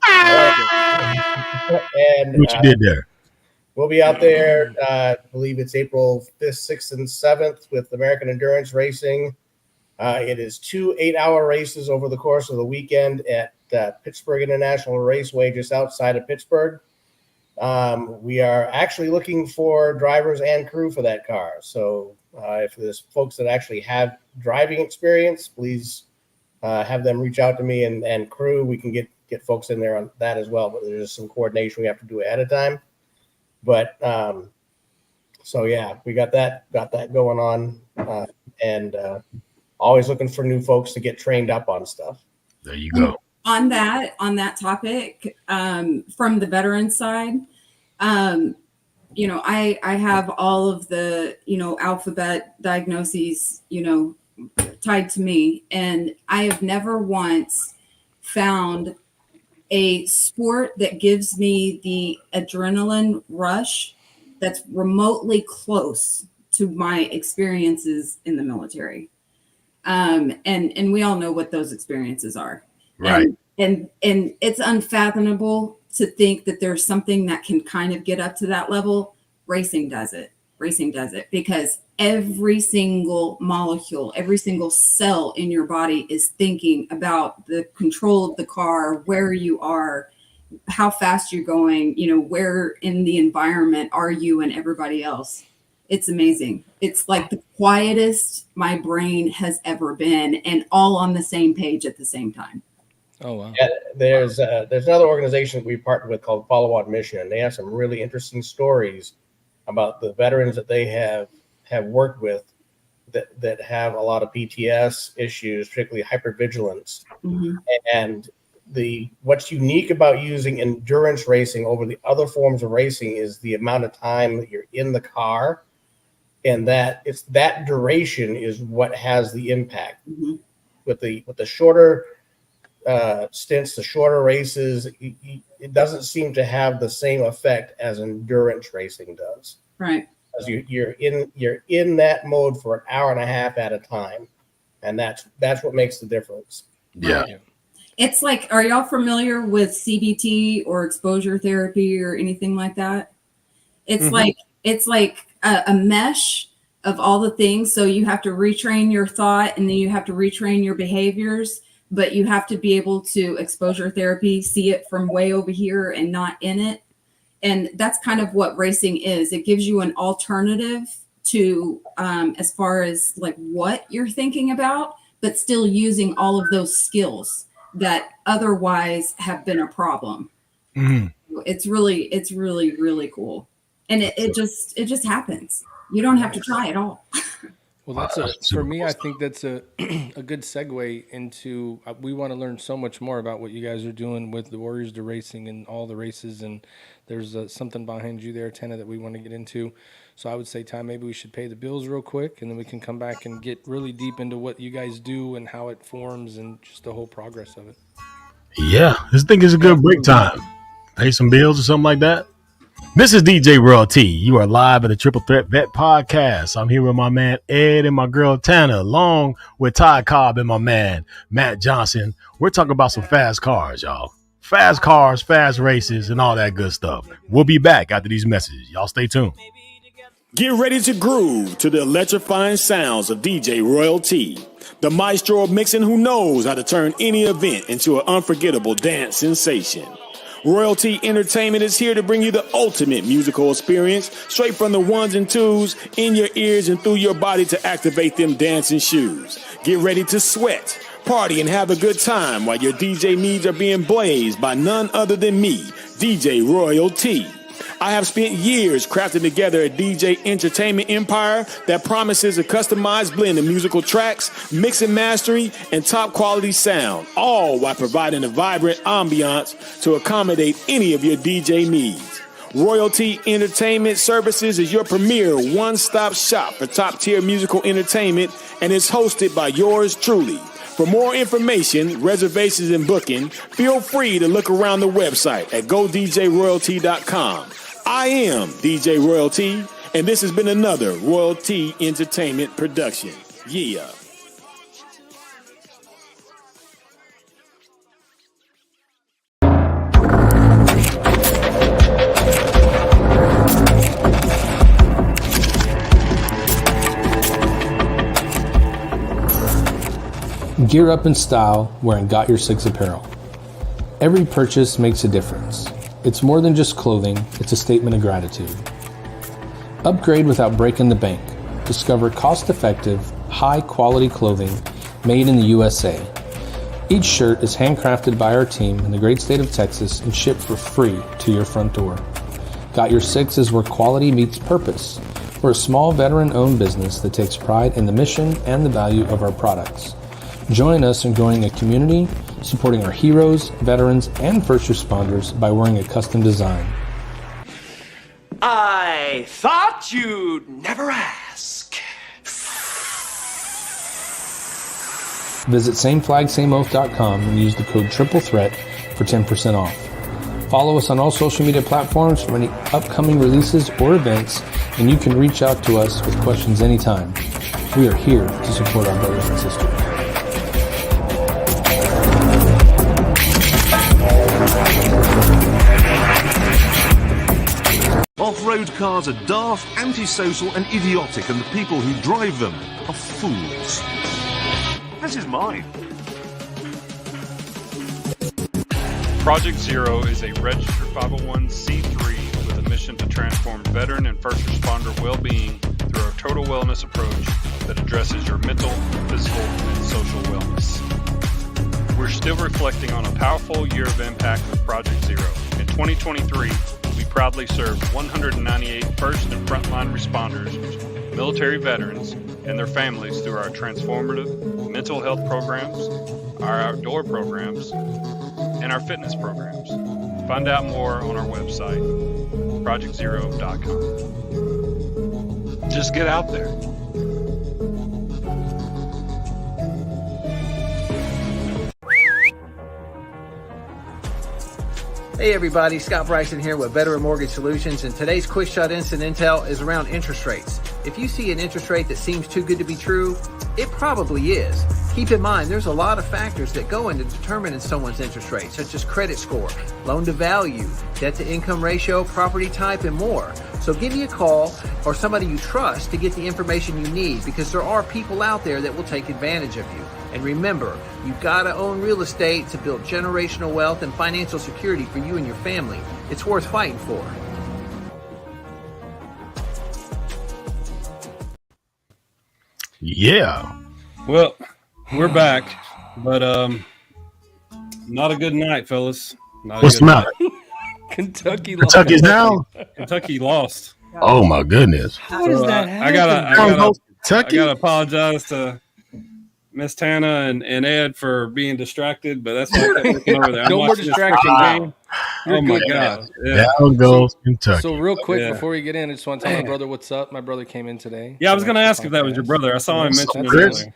And what you did there. We'll be out there. I believe it's April 5th, 6th, and 7th with American Endurance Racing. It is 2 8-hour races over the course of the weekend at Pittsburgh International Raceway, just outside of Pittsburgh. We are actually looking for drivers and crew for that car. So if there's folks that actually have driving experience, please have them reach out to me and crew. We can get folks in there on that as well. But there's some coordination we have to do ahead of time. But so yeah, we got that going on, and always looking for new folks to get trained up on stuff. There you go. On that topic, from the veteran side, I have all of the, alphabet diagnoses, tied to me. And I have never once found a sport that gives me the adrenaline rush that's remotely close to my experiences in the military. And we all know what those experiences are. Right. And it's unfathomable to think that there's something that can kind of get up to that level. Racing does it because every single molecule, every single cell in your body is thinking about the control of the car, where you are, how fast you're going, where in the environment are you and everybody else. It's amazing. It's like the quietest my brain has ever been, and all on the same page at the same time. Oh, wow. Yeah, there's another organization that we partnered with called Follow On Mission, and they have some really interesting stories about the veterans that they have worked with that have a lot of PTS issues, particularly hypervigilance. Mm-hmm. And what's unique about using endurance racing over the other forms of racing is the amount of time that you're in the car, and that duration is what has the impact. Mm-hmm. With the shorter stints, the shorter races, it doesn't seem to have the same effect as endurance racing does. Right. Because you're in that mode for an hour and a half at a time, and that's what makes the difference. Yeah. Right. It's like, are y'all familiar with CBT or exposure therapy or anything like that? It's like a mesh of all the things. So you have to retrain your thought, and then you have to retrain your behaviors, but you have to be able to exposure therapy, see it from way over here and not in it. And that's kind of what racing is. It gives you an alternative to as far as like what you're thinking about, but still using all of those skills that otherwise have been a problem. Mm-hmm. It's really, really cool. And it just happens. You don't have to try at all. Well, for me, I think that's a good segue into, we want to learn so much more about what you guys are doing with the Warriors to Racing and all the races. And there's something behind you there, Tana, that we want to get into. So I would say, Ty, maybe we should pay the bills real quick, and then we can come back and get really deep into what you guys do and how it forms and just the whole progress of it. Yeah, this thing is a good break time. Pay some bills or something like that. This is DJ Royal T. You are live at the Triple Threat Vet Podcast. I'm here with my man Ed and my girl Tana, along with Ty Cobb and my man Matt Johnson. We're talking about some fast cars, y'all. Fast cars, fast races, and all that good stuff. We'll be back after these messages. Y'all stay tuned. Get ready to groove to the electrifying sounds of DJ Royal T, the maestro of mixing who knows how to turn any event into an unforgettable dance sensation. Royalty Entertainment is here to bring you the ultimate musical experience straight from the ones and twos in your ears and through your body to activate them dancing shoes. Get ready to sweat, party, and have a good time while your DJ needs are being blazed by none other than me, DJ Royal T. I have spent years crafting together a DJ entertainment empire that promises a customized blend of musical tracks, mix and mastering, and top quality sound, all while providing a vibrant ambiance to accommodate any of your DJ needs. Royalty Entertainment Services is your premier one-stop shop for top-tier musical entertainment, and is hosted by yours truly. For more information, reservations, and booking, feel free to look around the website at godjroyalty.com. I am DJ Royalty, and this has been another Royalty Entertainment production. Yeah. Gear up in style wearing Got Your Six apparel. Every purchase makes a difference. It's more than just clothing, it's a statement of gratitude. Upgrade without breaking the bank. Discover cost-effective, high-quality clothing made in the USA. Each shirt is handcrafted by our team in the great state of Texas and shipped for free to your front door. Got Your Six is where quality meets purpose. We're a small veteran-owned business that takes pride in the mission and the value of our products. Join us in growing a community, supporting our heroes, veterans, and first responders by wearing a custom design. I thought you'd never ask. Visit sameflagsameoath.com and use the code TRIPLETHREAT for 10% off. Follow us on all social media platforms for any upcoming releases or events, and you can reach out to us with questions anytime. We are here to support our brothers and sisters. Off-road cars are daft, antisocial and idiotic, and the people who drive them are fools. This is mine. Project Zero is a registered 501c3 with a mission to transform veteran and first responder well-being through our total wellness approach that addresses your mental, physical, and social wellness. We're still reflecting on a powerful year of impact with Project Zero. In 2023, we proudly served 198 first and frontline responders, military veterans, and their families through our transformative mental health programs, our outdoor programs, and our fitness programs. Find out more on our website, projectzero.com. Just get out there. Hey everybody, Scott Bryson here with Veteran Mortgage Solutions, and today's quick shot instant intel is around interest rates. If you see an interest rate that seems too good to be true, it probably is. Keep in mind, there's a lot of factors that go into determining someone's interest rate, such as credit score, loan to value, debt to income ratio, property type, and more. So give me a call or somebody you trust to get the information you need, because there are people out there that will take advantage of you. And remember, you've got to own real estate to build generational wealth and financial security for you and your family. It's worth fighting for. Yeah. Well, we're back, but not a good night, fellas. What's the matter? Kentucky's down. Kentucky lost. Oh my goodness. How does that happen? I gotta apologize to Miss Tana and Ed for being distracted, but that's why I kept looking over there. No more distraction, game. You're Oh my good, God! guys. Down goes Kentucky. So real quick, Yeah. before we get in, I just want to tell my brother what's up. My brother came in today. Yeah, I was gonna ask if that was your brother. I saw him mention it Chris? earlier.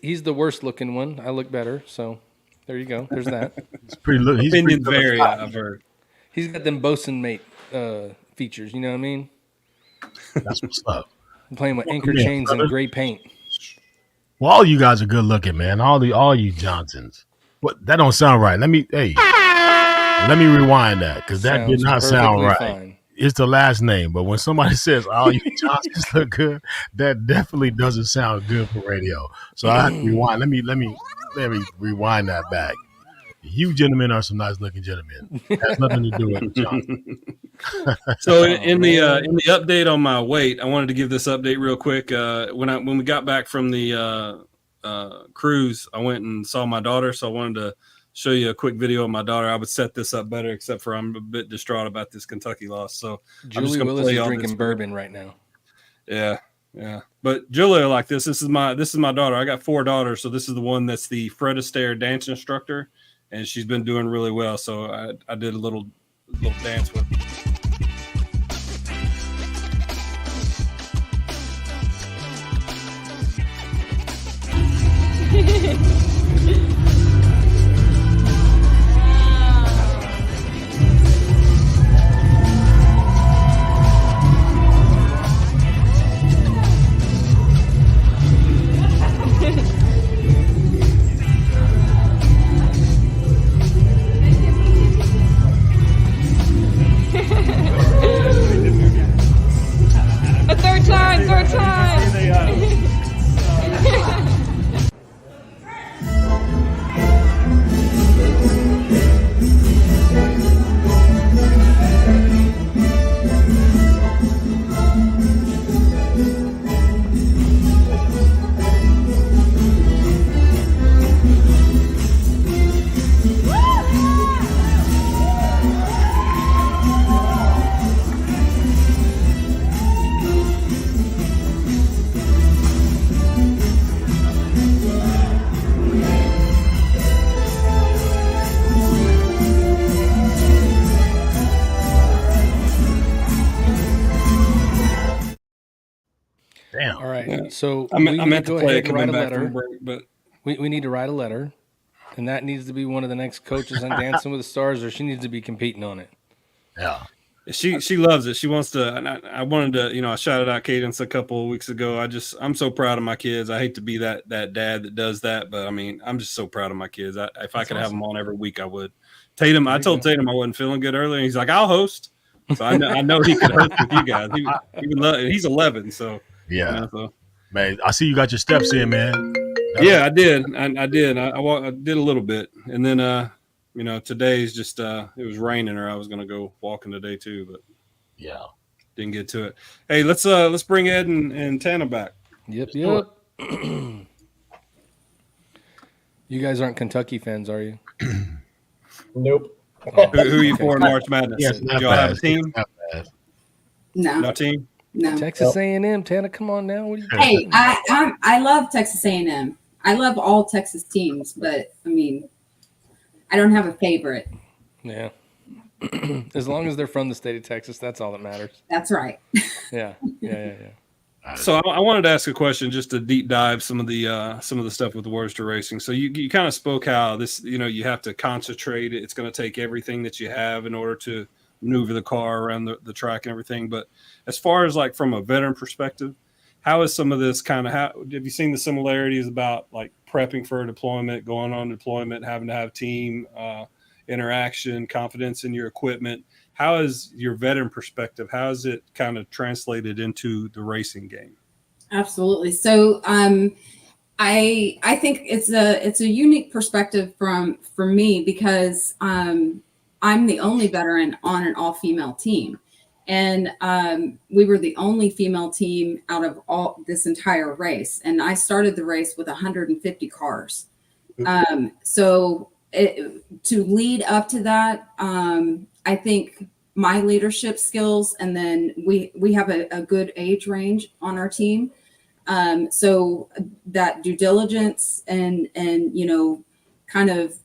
He's the worst looking one. I look better, so there you go. There's that. He's pretty. He's Opinions pretty vary. I've heard. He's got them bosun mate features. You know what I mean? That's what's up. I'm playing with anchor in, chains brother. and gray paint. Well, all you guys are good looking, man. All you Johnsons. What? That don't sound right. Let me rewind that, because that did not sound right. Fine. It's the last name, but when somebody says all you Johnsons look good, that definitely doesn't sound good for radio. So I have to rewind. Let me rewind that back. You gentlemen are some nice looking gentlemen. It has nothing to do with Johnson. So in the update on my weight, I wanted to give this update real quick. When we got back from the cruise, I went and saw my daughter. So I wanted to show you a quick video of my daughter. I would set this up better, except for I'm a bit distraught about this Kentucky loss. So Julie Willis is drinking bourbon right now. Yeah. But Julia like this. This is my daughter. I got 4 daughters, so this is the one that's the Fred Astaire dance instructor, and she's been doing really well. So I did a little dance with her. Third time. Damn. All right. So I meant to play it coming back from break, but we need to write a letter, and that needs to be one of the next coaches on Dancing with the Stars, or she needs to be competing on it. Yeah. She loves it. She wants to. And I wanted to. I shouted out Cadence a couple of weeks ago. I'm so proud of my kids. I hate to be that dad that does that, but I mean, I'm just so proud of my kids. If I could have them on every week, I would. Tatum, I told Tatum I wasn't feeling good earlier, and he's like, "I'll host." So I know he could host with you guys. He's 11, so yeah. Man, I see you got your steps in, man. Yeah, I did. I did. I did a little bit, and then today's just it was raining, or I was gonna go walking today too, but yeah, didn't get to it. Hey, let's bring Ed and Tana back. Yep. You guys aren't Kentucky fans, are you? Nope. Who are you for in March Madness? Yes, Do y'all have a team? No. No team? No. Texas A&M, Tana, come on now. What are you Hey, I love Texas A&M. I love all Texas teams, but I mean, I don't have a favorite. Yeah. As long as they're from the state of Texas, that's all that matters. That's right. Yeah. So I wanted to ask a question just to deep dive some of the stuff with the Worcester Racing. So you kind of spoke how this, you have to concentrate. It's going to take everything that you have in order to maneuver the car around the track and everything. But as far as like from a veteran perspective, how is some of this have you seen the similarities about like prepping for a deployment, going on deployment, having to have team interaction, confidence in your equipment? How is your veteran perspective? How is it kind of translated into the racing game? Absolutely. So I think it's a unique perspective from me because I'm the only veteran on an all-female team. And we were the only female team out of all this entire race. And I started the race with 150 cars. So to lead up to that, I think my leadership skills, and then we have a good age range on our team. So that due diligence and kind of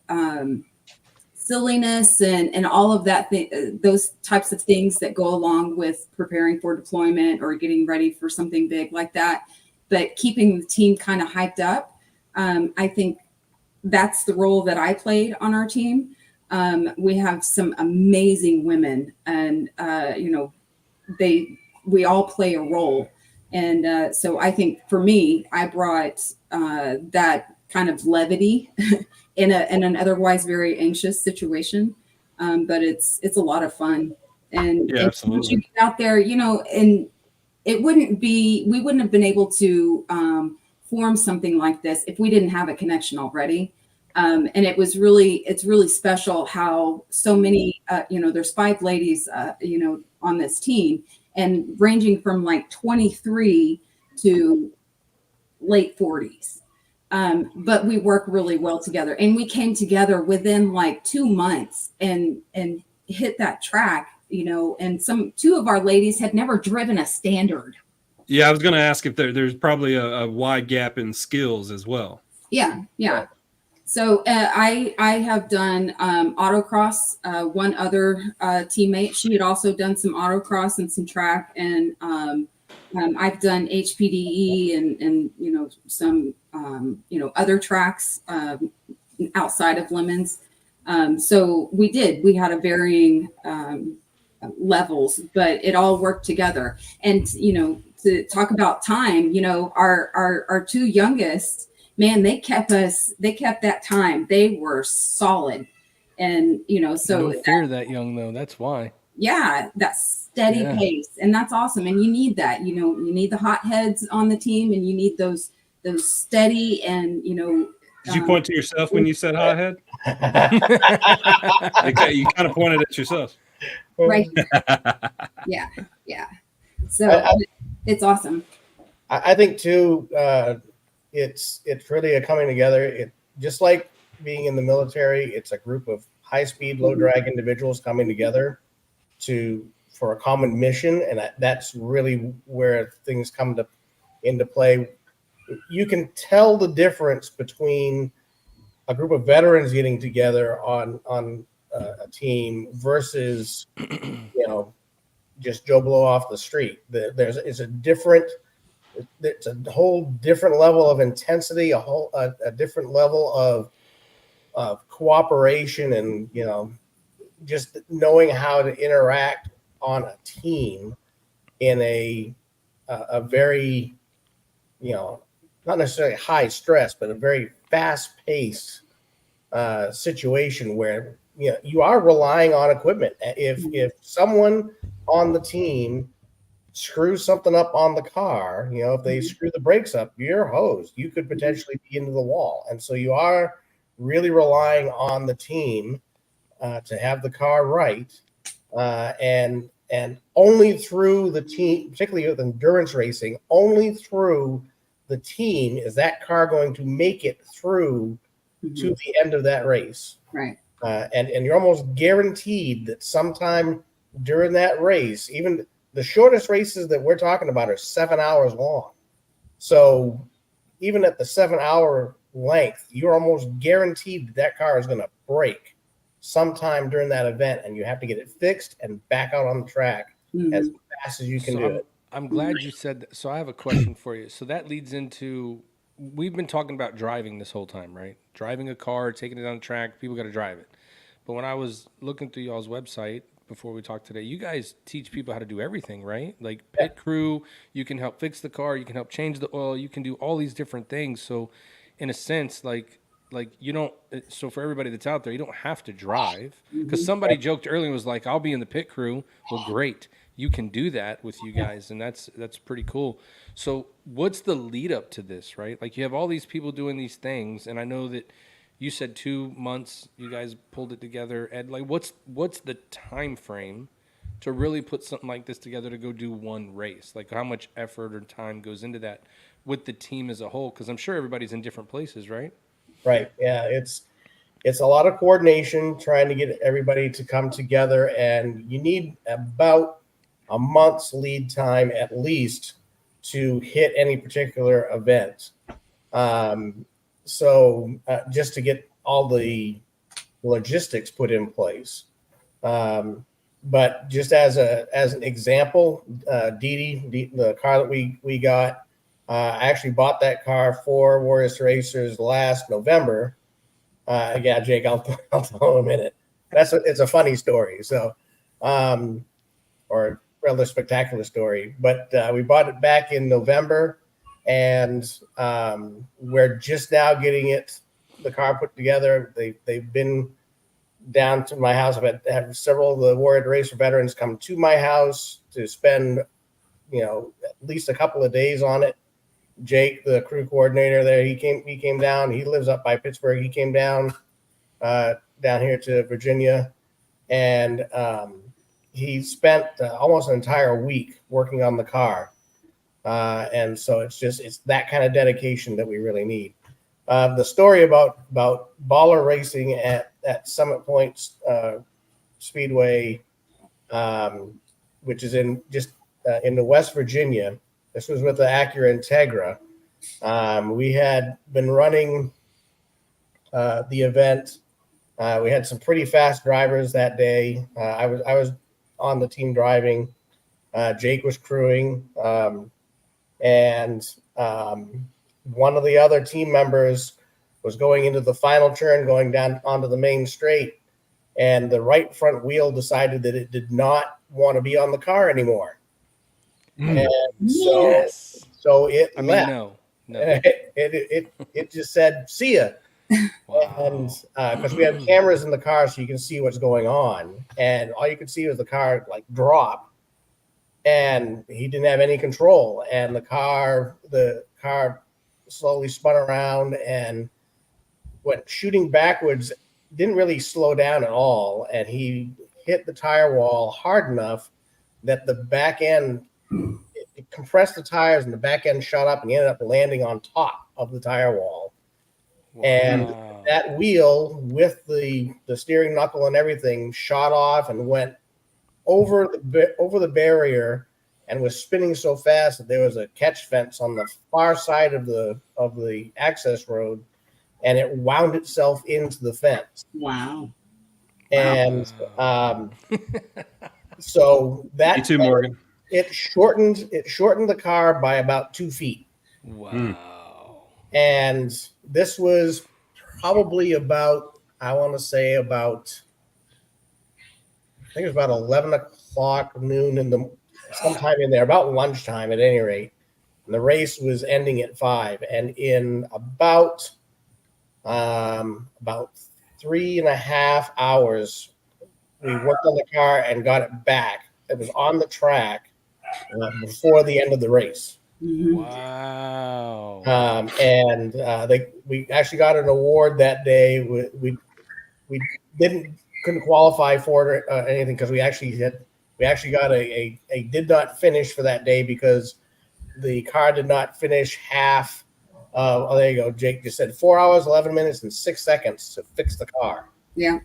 silliness and all of that, those types of things that go along with preparing for deployment or getting ready for something big like that, but keeping the team kind of hyped up. I think that's the role that I played on our team. We have some amazing women, and we all play a role. And so I think for me, I brought that kind of levity in an otherwise very anxious situation. But it's a lot of fun. And once you get out there, and we wouldn't have been able to form something like this if we didn't have a connection already. And it's really special how so many, there's 5 ladies, on this team, and ranging from like 23 to late 40s. But we work really well together, and we came together within like 2 months and hit that track, and 2 of our ladies had never driven a standard. Yeah, I was going to ask if there's probably a wide gap in skills as well. Yeah. So I have done autocross. One other teammate, she had also done some autocross and some track, and I've done HPDE and some other tracks outside of Lemons. So we had a varying levels, but it all worked together. And to talk about time, our 2 youngest, man, they kept that time. They were solid. And, so don't fear that young though. That's why. Yeah. That steady pace. And that's awesome. And you need that, you need the hot heads on the team, and you need those steady and, Did you point to yourself when you said hot head? You kind of pointed at yourself. Right. Yeah. So it's awesome. I think too, it's really a coming together. It just like being in the military, it's a group of high-speed, low-drag individuals coming together for a common mission, and that's really where things come into play. You can tell the difference between a group of veterans getting together on a team versus just Joe Blow off the street. It's a whole different level of intensity, a different level of cooperation, and just knowing how to interact on a team in a very not necessarily high stress, but a very fast paced situation where you are relying on equipment. If someone on the team screws something up on the car, if they screw the brakes up, you're hosed. You could potentially be into the wall. And so you are really relying on the team to have the car right. And only through the team, particularly with endurance racing, only through the team is that car going to make it through to the end of that race. Right. And you're almost guaranteed that sometime during that race, even the shortest races that we're talking about are 7 hours long. So even at the 7 hour length, you're almost guaranteed that car is going to break sometime during that event, and you have to get it fixed and back out on the track as fast as you can do it. I'm glad you said that. So I have a question for you. So that leads into, we've been talking about driving this whole time, right? Driving a car, taking it on the track, people got to drive it. But when I was looking through y'all's website before we talked today, you guys teach people how to do everything, right? Like pit crew, you can help fix the car, you can help change the oil, you can do all these different things. So in a sense, like you don't, so for everybody that's out there, you don't have to drive, because somebody joked earlier, was like, I'll be in the pit crew. Well, great. You can do that with you guys, and that's pretty cool. So what's the lead up to this, right? Like you have all these people doing these things, and I know that you said 2 months you guys pulled it together. Ed, like what's the time frame to really put something like this together to go do one race? Like how much effort or time goes into that with the team as a whole? Because I'm sure everybody's in different places, right? Right. Yeah, it's a lot of coordination, trying to get everybody to come together, and you need about a month's lead time at least to hit any particular event. So just to get all the logistics put in place. But just as an example, Dee, the car that we got, I actually bought that car for Warriors Racers last November. Yeah, Jake, I'll tell in a minute. It's a funny story. So, or rather spectacular story. But we bought it back in November, and we're just now getting the car put together. They've been down to my house. I've had several of the Warrior Racer veterans come to my house to spend, at least a couple of days on it. Jake, the crew coordinator there, he came down. He lives up by Pittsburgh. He came down here to Virginia, and he spent almost an entire week working on the car. And so it's that kind of dedication that we really need. The story about baller racing at Summit Point Speedway, which is in the West Virginia. This was with the Acura Integra. We had been running the event. We had some pretty fast drivers that day. I was on the team driving. Jake was crewing, and one of the other team members was going into the final turn, going down onto the main straight, and the right front wheel decided that it did not want to be on the car anymore. And so it left. No. It just said, "See ya." Wow. And because we have cameras in the car, so you can see what's going on, and all you could see was the car like drop, and he didn't have any control, and the car slowly spun around and went shooting backwards. Didn't really slow down at all, and he hit the tire wall hard enough that the back end, it compressed the tires, and the back end shot up, and he ended up landing on top of the tire wall. Wow. And that wheel with the steering knuckle and everything shot off and went over the barrier, and was spinning so fast that there was a catch fence on the far side of the access road, and it wound itself into the fence. Wow. And so that, Me too, Morgan. It shortened the car by about 2 feet. Wow. And this was probably about, I want to say about, I think it was about 11 o'clock noon sometime in there, about lunchtime at any rate. And the race was ending at 5. And in about 3.5 hours, we worked on the car and got it back. It was on the track before the end of the race. Wow. And we actually got an award that day. We couldn't qualify for it or anything, because we actually got a did not finish for that day, because the car did not finish half. There you go. Jake just said 4 hours, 11 minutes, and 6 seconds to fix the car. Yeah.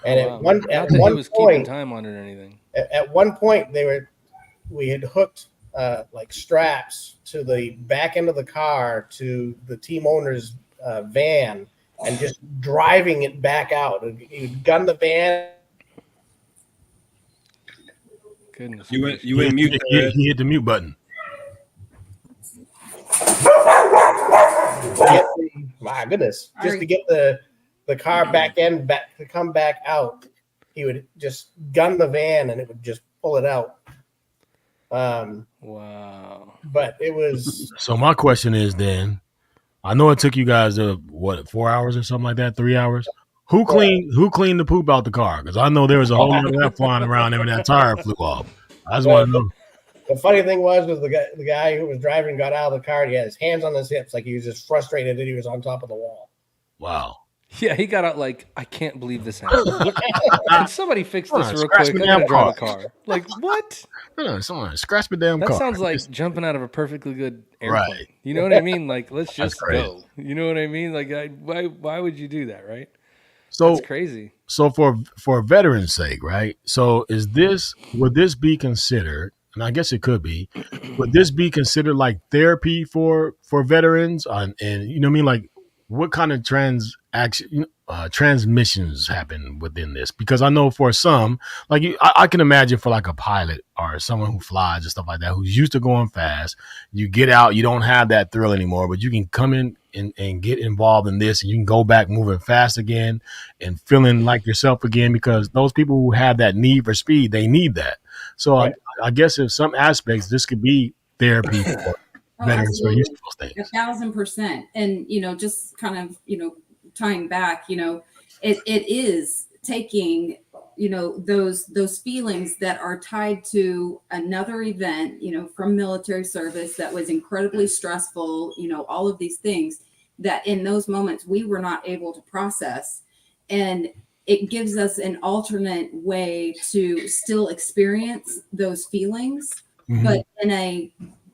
And at one point, keeping time on it or anything. At one point, they were we had hooked like straps to the back end of the car to the team owner's van and just driving it back out. You'd gun the van. Goodness. You went mute. He hit the mute button. My goodness, just to get the car back to come back out, he would just gun the van and it would just pull it out. Wow. But it was. So my question is then, I know it took you guys 4 hours or something like that, 3 hours. Who cleaned the poop out the car? Because I know there was a whole lot of that flying around there when that tire flew off. I just want to know. The funny thing was the guy who was driving got out of the car and he had his hands on his hips like he was just frustrated that he was on top of the wall. Wow. Yeah, he got out like, I can't believe this happened. Can somebody fix this real quick? I gotta drive a car. Like, what? Someone scratch my damn car. That sounds like jumping out of a perfectly good airplane. Right. You know what I mean? Like, let's just go. You know what I mean? Like, why would you do that, right? So that's crazy. So for veterans' sake, right? So would this be considered? And I guess it could be. Would this be considered like therapy for veterans? And you know what I mean? Like, what kind of transmissions happen within this? Because I know for some, like I can imagine for like a pilot or someone who flies and stuff like that, who's used to going fast, you get out, you don't have that thrill anymore, but you can come in and get involved in this, and you can go back moving fast again and feeling like yourself again, because those people who have that need for speed, they need that. So right. I guess in some aspects, this could be therapy for veterans who are used to those things. 1,000%. And, just kind of, tying back, it is taking, those feelings that are tied to another event, from military service that was incredibly stressful, all of these things that in those moments we were not able to process. And it gives us an alternate way to still experience those feelings, but in a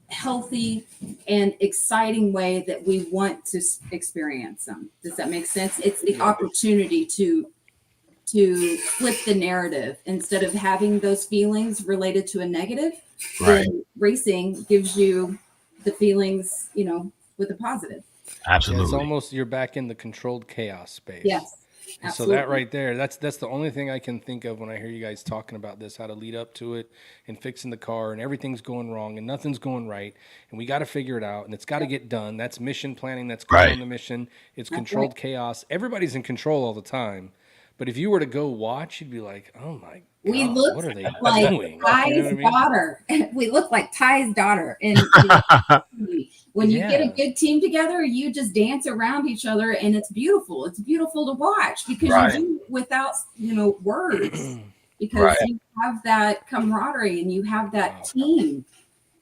healthy and exciting way that we want to experience them. Does that make sense? It's the opportunity to flip the narrative instead of having those feelings related to a negative. Right. Then racing gives you the feelings, with a positive. Absolutely. It's almost you're back in the controlled chaos space. Yes. And so that right there, that's the only thing I can think of when I hear you guys talking about this, how to lead up to it and fixing the car and everything's going wrong and nothing's going right. And we got to figure it out and it's got to get done. That's mission planning. That's going on the mission. It's controlled chaos. Everybody's in control all the time. But if you were to go watch, you'd be like, oh my God, we look what are they like doing? Ty's daughter. We look like Ty's daughter. And when you get a good team together, you just dance around each other and it's beautiful. It's beautiful to watch because you do it without, words, because you have that camaraderie and you have that team.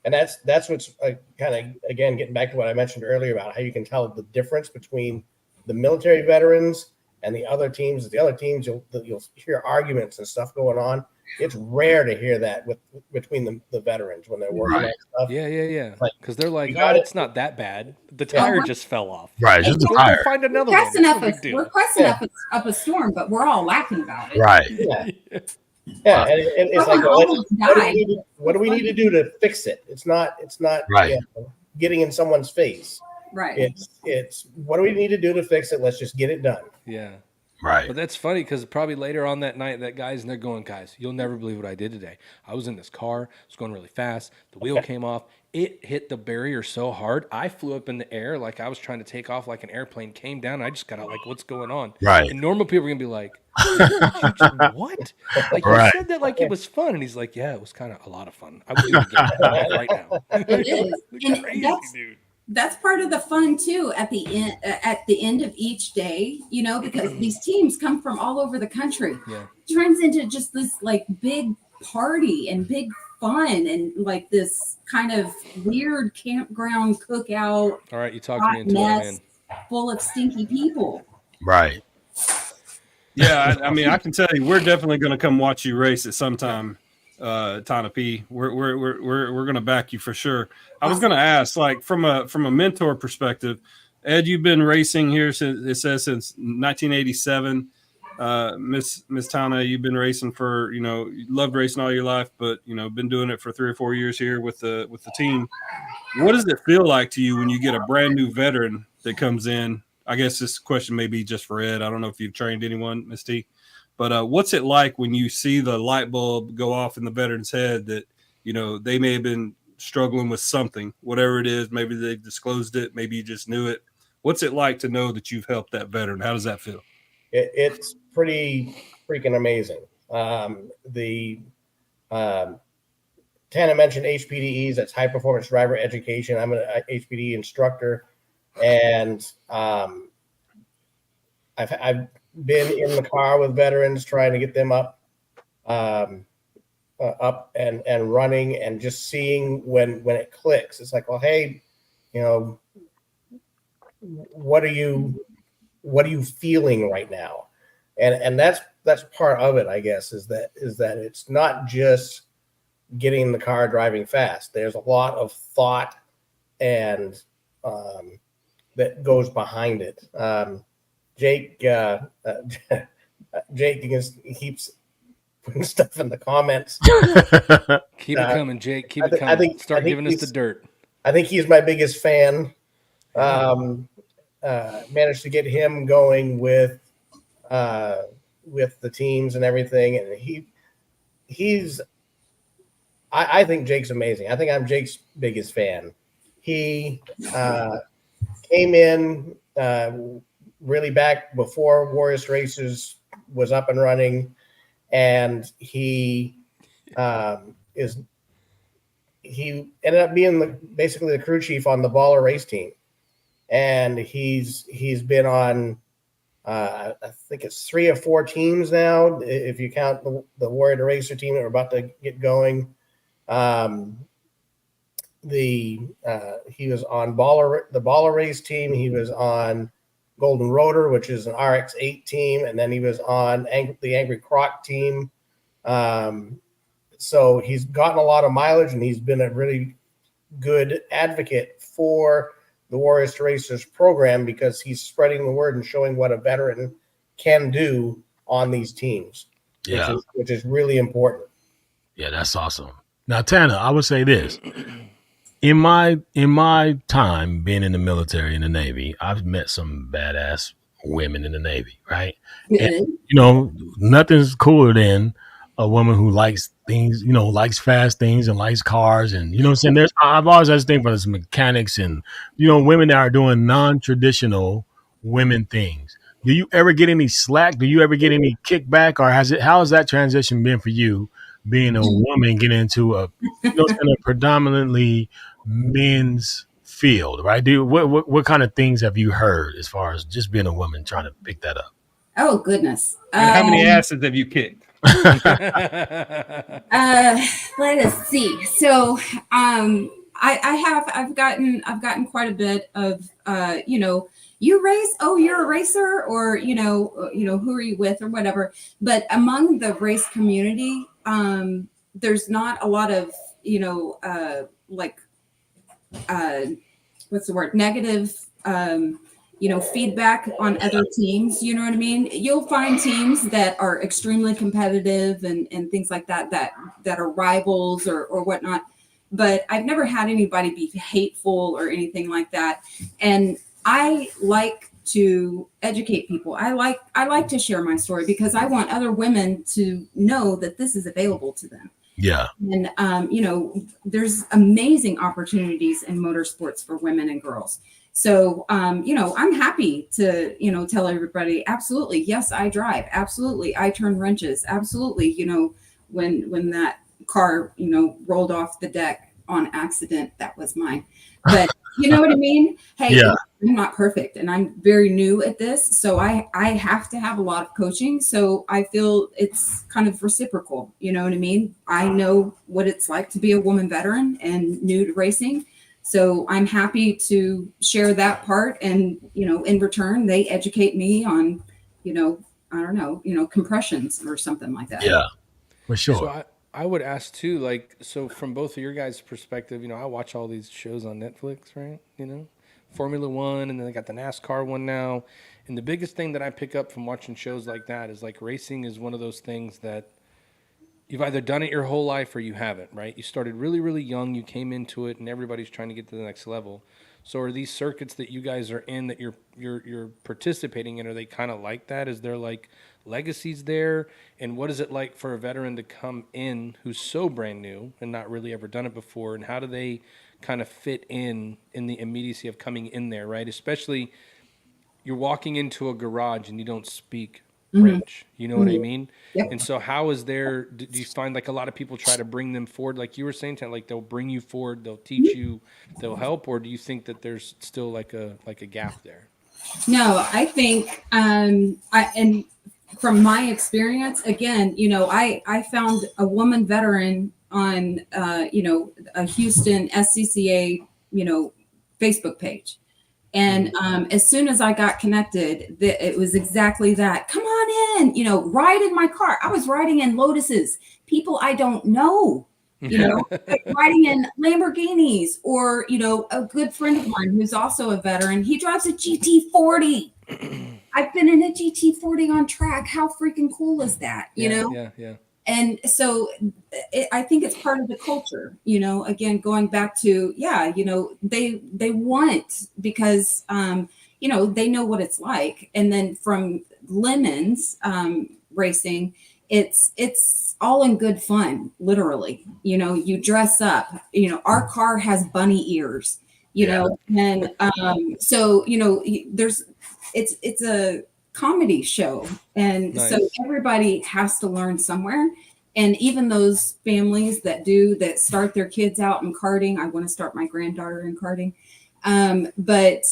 And that's what's kind of, again, getting back to what I mentioned earlier about how you can tell the difference between the military veterans and the other teams. The other teams, you'll hear arguments and stuff going on. It's rare to hear that between the veterans when they're working on stuff. Yeah. Because they're like, it's not that bad. The tire just fell off. Right, just the tire. Find another We're one. cussing up a storm, but we're all laughing about it. Right. Yeah, and it's like, what do we need to do to fix it? It's not getting in someone's face. Right. It's what do we need to do to fix it? Let's just get it done. Yeah. Right. But that's funny because probably later on that night, that guy's in there going, guys, you'll never believe what I did today. I was in this car. It was going really fast. The wheel came off. It hit the barrier so hard. I flew up in the air like I was trying to take off like an airplane, came down. And I just got out like, what's going on? Right. And normal people are going to be like, what? Like, you said that like it was fun. And he's like, yeah, it was kind of a lot of fun. I would do it again right now. It is. Crazy, dude. That's part of the fun too at the end of each day, because these teams come from all over the country. Yeah. It turns into just this like big party and big fun and like this kind of weird campground cookout. All right, you talked me into it, man. Full of stinky people. Right. Yeah, I mean, I can tell you, we're definitely going to come watch you race at some time. Tana P, we're going to back you for sure. I was going to ask, like, from a mentor perspective, Ed, you've been racing here since 1987. Miss Tana, you've been racing for, you loved racing all your life, but been doing it for 3 or 4 years here with the team. What does it feel like to you when you get a brand new veteran that comes in? I guess this question may be just for Ed. I don't know if you've trained anyone, Miss T, but what's it like when you see the light bulb go off in the veteran's head that they may have been struggling with something, whatever it is? Maybe they've disclosed it, maybe you just knew it. What's it like to know that you've helped that veteran? How does that feel? It's pretty freaking amazing. Tana mentioned HPDEs. That's high performance driver education. I'm an HPDE instructor, and I've been in the car with veterans trying to get them up and running, and just seeing when it clicks. It's like, well, hey, what are you feeling right now? And that's part of it, I guess, is that it's not just getting in the car driving fast. There's a lot of thought and that goes behind it. Jake keeps putting stuff in the comments. Keep it coming, Jake. Keep it coming. Start giving us the dirt. I think he's my biggest fan. Managed to get him going with the teams and everything, and he's. I think Jake's amazing. I think I'm Jake's biggest fan. He came in really back before Warriors Racers was up and running, and he ended up being basically the crew chief on the baller race team, and he's been on I think it's 3 or 4 teams now if you count the Warrior Racer team that we're about to get going. He was on the baller race team. He was on Golden Rotor, which is an RX-8 team, and then he was on the Angry Croc team. So he's gotten a lot of mileage, and he's been a really good advocate for the Warriors to Racers program because he's spreading the word and showing what a veteran can do on these teams, which is really important. Yeah, that's awesome. Now, Tana, I would say this. In my time being in the military, in the Navy, I've met some badass women in the Navy, right? And, nothing's cooler than a woman who likes things, likes fast things and likes cars. And, what I'm saying? I've always had this thing for this mechanics and, women that are doing non-traditional women things. Do you ever get any slack? Do you ever get any kickback? Or how has that transition been for you, being a woman getting into a predominantly men's field, right? What kind of things have you heard as far as just being a woman trying to pick that up? Oh, goodness. And how many asses have you kicked? Let us see. So, I've gotten quite a bit of, you race? Oh, you're a racer, or, who are you with or whatever. But among the race community, there's not a lot of, what's the word? Negative, feedback on other teams. You know what I mean? You'll find teams that are extremely competitive and things like that are rivals or whatnot. But I've never had anybody be hateful or anything like that. And I like to educate people. I like to share my story because I want other women to know that this is available to them. Yeah. And, there's amazing opportunities in motorsports for women and girls. So, I'm happy to, tell everybody, absolutely. Yes, I drive. Absolutely. I turn wrenches. Absolutely. When that car, rolled off the deck on accident, that was mine. But you know what I mean? Hey, yeah. I'm not perfect and I'm very new at this. So I have to have a lot of coaching. So I feel it's kind of reciprocal. You know what I mean? I know what it's like to be a woman veteran and new to racing. So I'm happy to share that part. And, in return, they educate me on, compressions or something like that. Yeah, for sure. So I would ask too, so from both of your guys' perspective, I watch all these shows on Netflix, right? Formula One, and then they got the NASCAR one now. And the biggest thing that I pick up from watching shows like that is like racing is one of those things that you've either done it your whole life or you haven't, right? You started really, really young, you came into it, and everybody's trying to get to the next level. So are these circuits that you guys are in that you're participating in, are they kind of like that? Is there like legacies there? And what is it like for a veteran to come in who's so brand new and not really ever done it before? And how do they kind of fit in the immediacy of coming in there, right? Especially you're walking into a garage and you don't speak French. You know what I mean? Yep. And so how is there, do you find like a lot of people try to bring them forward? Like you were saying, Tana, like they'll bring you forward, they'll teach you, they'll help, or do you think that there's still like a gap there? No, I think, and from my experience, again, I found a woman veteran on, a Houston SCCA, Facebook page. And as soon as I got connected, it was exactly that. Come on in, ride in my car. I was riding in Lotuses, people I don't know, riding in Lamborghinis, or, a good friend of mine who's also a veteran. He drives a GT40. I've been in a GT40 on track. How freaking cool is that? Yeah. And so I think it's part of the culture, again, going back to, they want, because, they know what it's like. And then from Lemons racing, it's all in good fun, literally. You dress up, our car has bunny ears, and so, it's a comedy show, and Nice. so everybody has to learn somewhere. And even those families that start their kids out in karting, I want to start my granddaughter in karting, but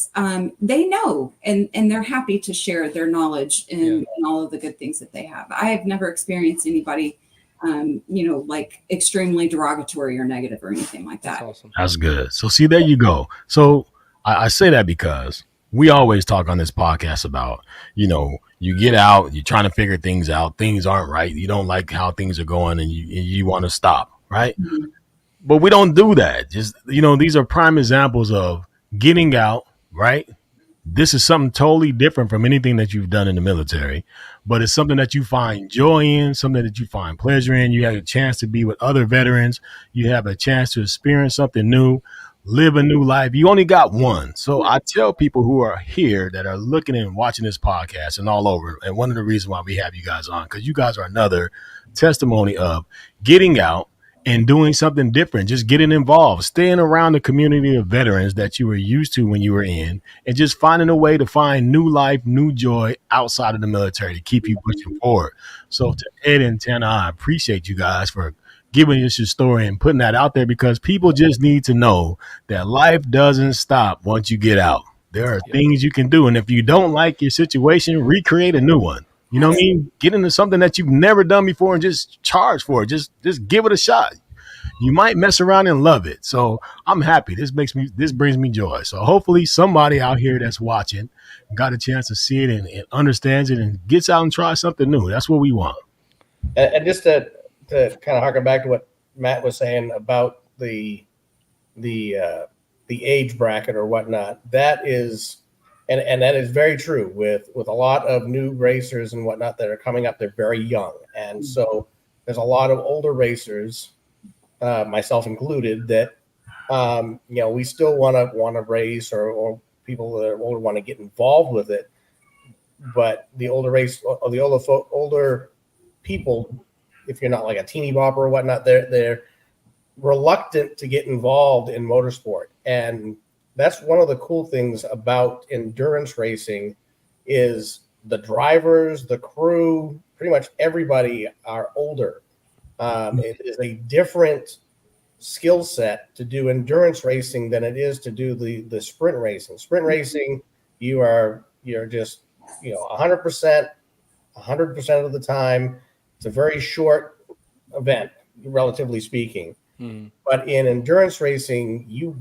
they know, and they're happy to share their knowledge and all of the good things that they have. I have never experienced anybody like extremely derogatory or negative or anything like that. That's awesome. That's good. So see, there you go. So I say that because we always talk on this podcast about, you get out, you're trying to figure things out, things aren't right, you don't like how things are going, and you want to stop, right? Mm-hmm. But we don't do that. Just, these are prime examples of getting out, right? This is something totally different from anything that you've done in the military, but it's something that you find joy in, something that you find pleasure in. You have a chance to be with other veterans. You have a chance to experience something new, live a new life. You only got one. So I tell people who are here that are looking and watching this podcast and all over, and one of the reasons why we have you guys on, because you guys are another testimony of getting out and doing something different, just getting involved, staying around the community of veterans that you were used to when you were in, and just finding a way to find new life, new joy outside of the military to keep you pushing forward. So to Ed and Tana, I appreciate you guys for giving us your story and putting that out there, because people just need to know that life doesn't stop once you get out. There are things you can do. And if you don't like your situation, recreate a new one. You know what I mean? Get into something that you've never done before and just charge for it. Just give it a shot. You might mess around and love it. So I'm happy. This brings me joy. So hopefully somebody out here that's watching got a chance to see it and understands it and gets out and tries something new. That's what we want. And just to kind of harken back to what Matt was saying about the age bracket or whatnot, that is, and that is very true with a lot of new racers and whatnot that are coming up. They're very young, and so there's a lot of older racers, myself included, that we still want to race, or people that are older want to get involved with it, but the older people, if you're not like a teeny bopper or whatnot, they're reluctant to get involved in motorsport. And that's one of the cool things about endurance racing is the drivers, the crew, pretty much everybody are older. It is a different skill set to do endurance racing than it is to do the sprint racing. Sprint racing, you're just 100% of the time. It's a very short event, relatively speaking. But in endurance racing, you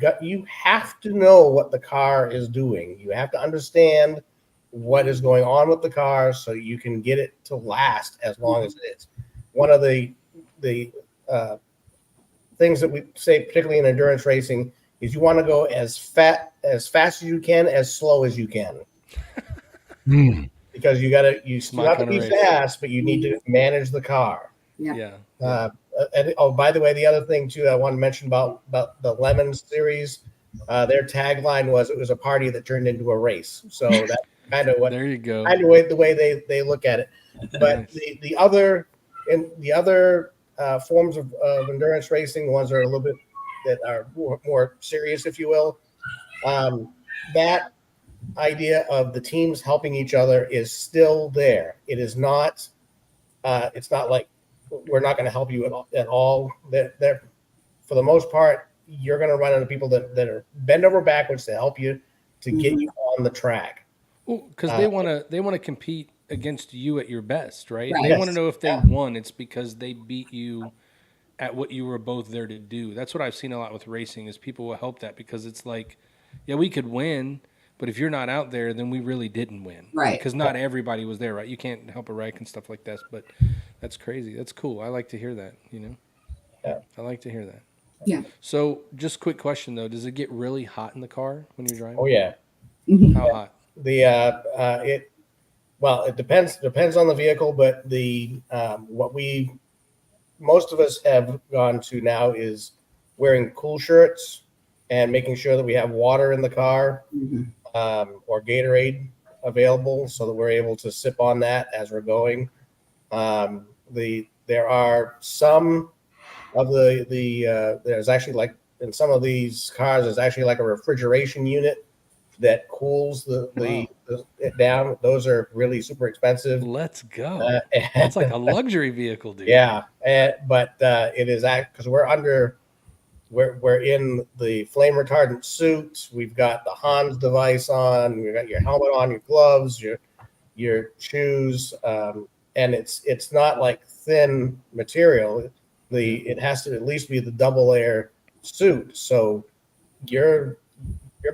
have to know what the car is doing. You have to understand what is going on with the car so you can get it to last as long as it is. One of the things that we say, particularly in endurance racing, is you want to go as fast as you can, as slow as you can. Because you still have to be fast, but you need to manage the car. Yeah. And by the way, the other thing too I want to mention about the Lemons series, their tagline was, it was a party that turned into a race. So that's kind of what there you go. Kind of the way they look at it. But Nice. the other forms of endurance racing, the ones that are a little bit that are more serious, if you will, that idea of the teams helping each other is still there. It is not. It's not like we're not going to help you at all. That for the most part, you're going to run into people that are bend over backwards to help you to get you on the track. Because they want to compete against you at your best, right? Right. They want to know if they won. It's because they beat you at what you were both there to do. That's what I've seen a lot with racing, is people will help that, because it's like, yeah, we could win, but if you're not out there, then we really didn't win. Right. Because not everybody was there, right? You can't help a wreck and stuff like that. But that's crazy. That's cool. I like to hear that, Yeah. I like to hear that. Yeah. So just quick question, though. Does it get really hot in the car when you're driving? Oh, yeah. How hot? It depends on the vehicle, but what most of us have gone to now is wearing cool shirts and making sure that we have water in the car, or Gatorade available, so that we're able to sip on that as we're going. There are some of there's actually, like in some of these cars, there's actually like a refrigeration unit that cools it down. Those are really super expensive. Let's go. That's like a luxury vehicle, dude. Yeah, but it is because we're in the flame retardant suit. We've got the Hans device on. We've got your helmet on, your gloves, your shoes, and it's not like thin material. It has to at least be the double layer suit, so you're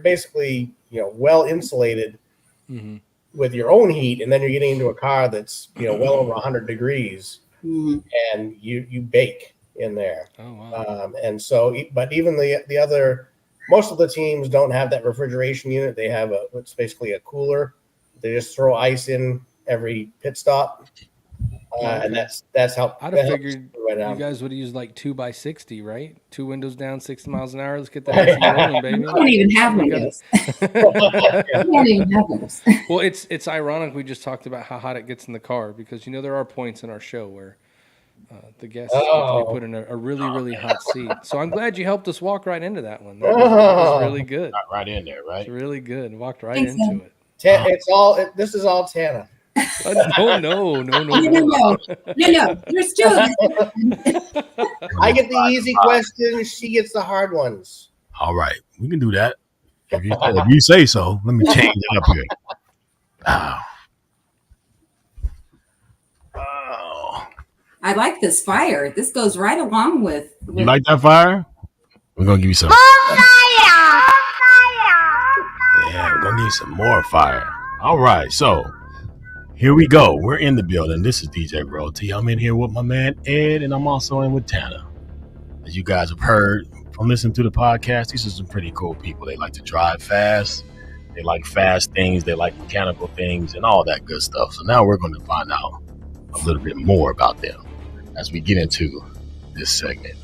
basically well insulated with your own heat, and then you're getting into a car that's well over 100 degrees, and you bake in there. Oh wow! And so, but even the other, most of the teams don't have that refrigeration unit. They have it's basically a cooler. They just throw ice in every pit stop, and that's how. I'd have figured you guys would have used like 2x60, right? 2 windows down, 60 miles an hour. Let's get that AC rolling, baby. I don't even have windows. I don't even have those. Well, it's ironic we just talked about how hot it gets in the car, because there are points in our show where the guests get to be put in a really, really hot seat. So I'm glad you helped us walk right into that one. That was really good. Got right in there, right? It's really good. Walked right Thanks, into it. This is all Tana. No. No. There's two of us. I get the easy questions. She gets the hard ones. All right, we can do that. If you say so. Let me change it up here. Oh. I like this fire. This goes right along with. You like that fire? We're gonna give you some. Yeah, we're gonna give you some more fire. All right, so here we go. We're in the building. This is DJ Royal T. I'm in here with my man Ed, and I'm also in with Tana. As you guys have heard from listening to the podcast, these are some pretty cool people. They like to drive fast. They like fast things. They like mechanical things and all that good stuff. So now we're going to find out a little bit more about them as we get into this segment.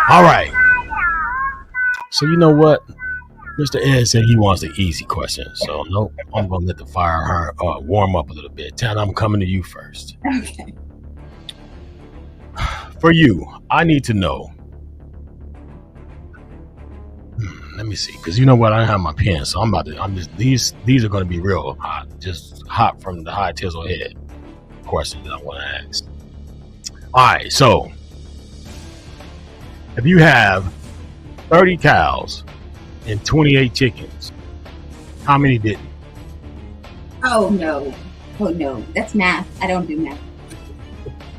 All right. So you know what? Mr. Ed said he wants the easy questions. So nope, I'm going to let the fire warm up a little bit. Tana, I'm coming to you first. Okay. For you, I need to know. Let me see, because you know what? I don't have my pen, so these are going to be real hot, just hot from the high tizzle head questions that I want to ask. All right, so if you have 30 cows and 28 chickens, how many didn't? Oh no, that's math. I don't do math.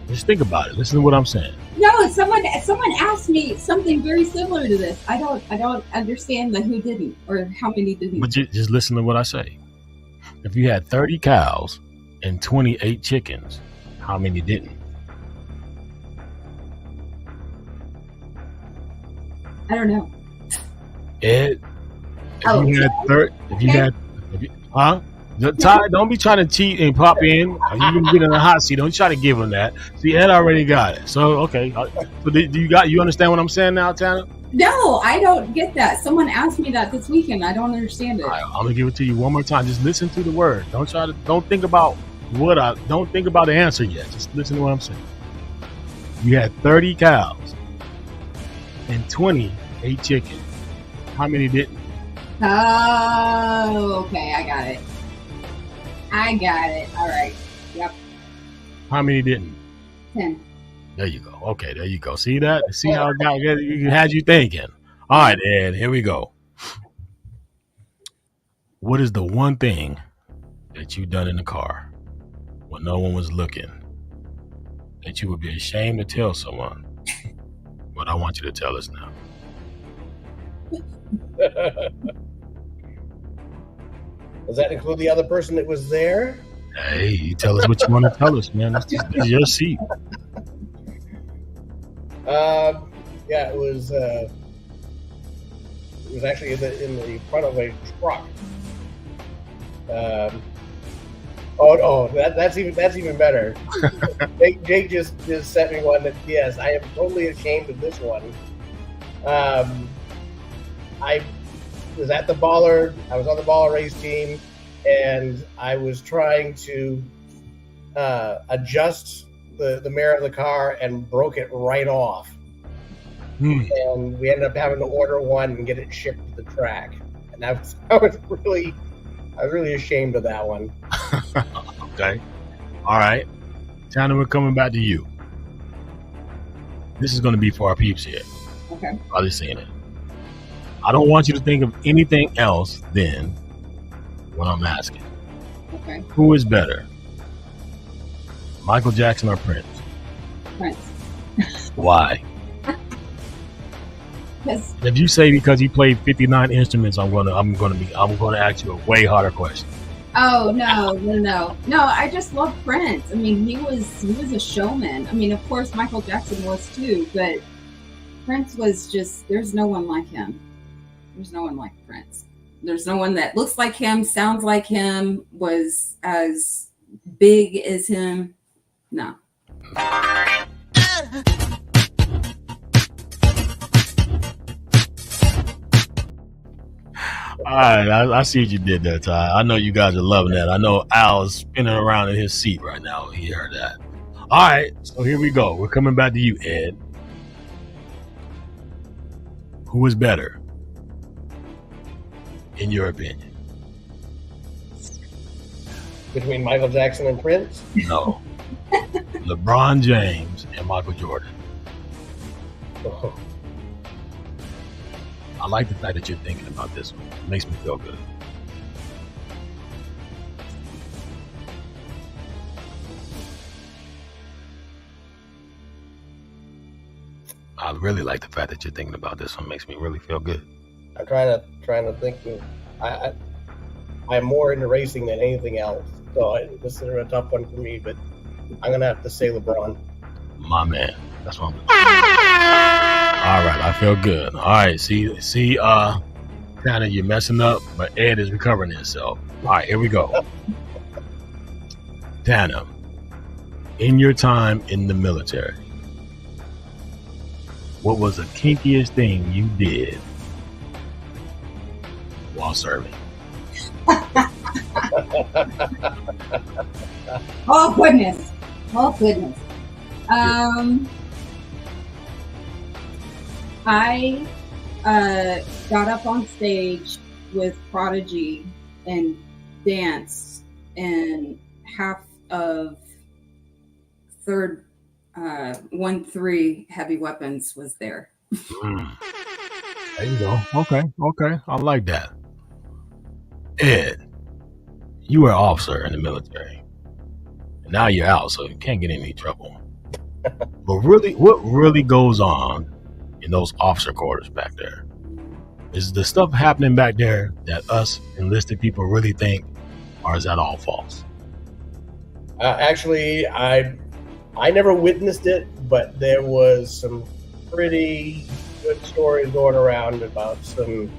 Just think about it. Listen to what I'm saying. No, someone asked me something very similar to this. I don't understand the who didn't or how many didn't. But just listen to what I say. If you had 30 cows and 28 chickens, how many didn't? I don't know. Ed, Oh, huh? Ty, don't be trying to cheat and pop in. You can get in the hot seat. Don't try to give him that. See, Ed already got it. So okay. So do you understand what I'm saying now, Tana? No, I don't get that. Someone asked me that this weekend. I don't understand it. All right, I'm gonna give it to you one more time. Just listen to the word. Don't think about don't think about the answer yet. Just listen to what I'm saying. You had 30 cows and 20 ate chicken. How many didn't? Oh, okay. I got it. All right. Yep. How many didn't? 10. There you go. Okay, there you go. See that? See how it had you thinking. All right, Ed, here we go. What is the one thing that you done in the car when no one was looking that you would be ashamed to tell someone? But I want you to tell us now. Does that include the other person that was there? Hey, you tell us what you want to tell us, man. This is your seat. Yeah, it was actually in the front of a truck. That's even better. Jake just sent me one that, yes, I am totally ashamed of this one. I was at the baller. I was on the baller race team, and I was trying to adjust the mirror of the car and broke it right off. And we ended up having to order one and get it shipped to the track. And I was really ashamed of that one. Okay. All right. Tana, we're coming back to you. This is going to be for our peeps here. Okay. Probably seeing it. I don't want you to think of anything else than what I'm asking. Okay. Who is better? Michael Jackson or Prince? Prince. Why? If you say because he played 59 instruments, I'm gonna ask you a way harder question. Oh no! I just love Prince. I mean, he was a showman. I mean, of course, Michael Jackson was too, but Prince was just. There's no one like him. There's no one like Prince. There's no one that looks like him, sounds like him, was as big as him. No. All right, I see what you did there, Ty. I know you guys are loving that. I know Al's spinning around in his seat right now. He heard that. All right, so here we go. We're coming back to you, Ed. Who is better, in your opinion? Between Michael Jackson and Prince? No. LeBron James and Michael Jordan. Oh. I like the fact that you're thinking about this one. It makes me feel good. I really like the fact that you're thinking about this one. It makes me really feel good. I'm trying to think. I'm more into racing than anything else, so this is a tough one for me. But I'm gonna have to say LeBron. My man, that's what I'm doing. All right, I feel good. All right, see, Tana, you're messing up, but Ed is recovering himself. All right, here we go. Tana, in your time in the military, what was the kinkiest thing you did while serving? Oh goodness. I got up on stage with Prodigy and danced, and half of 3rd 1-3 Heavy Weapons was there. There you go. Okay. I like that. Ed, you were an officer in the military. And now you're out, so you can't get in any trouble. But really, what really goes on in those officer quarters back there? Is the stuff happening back there that us enlisted people really think, or is that all false? Actually, I never witnessed it, but there was some pretty good stories going around about some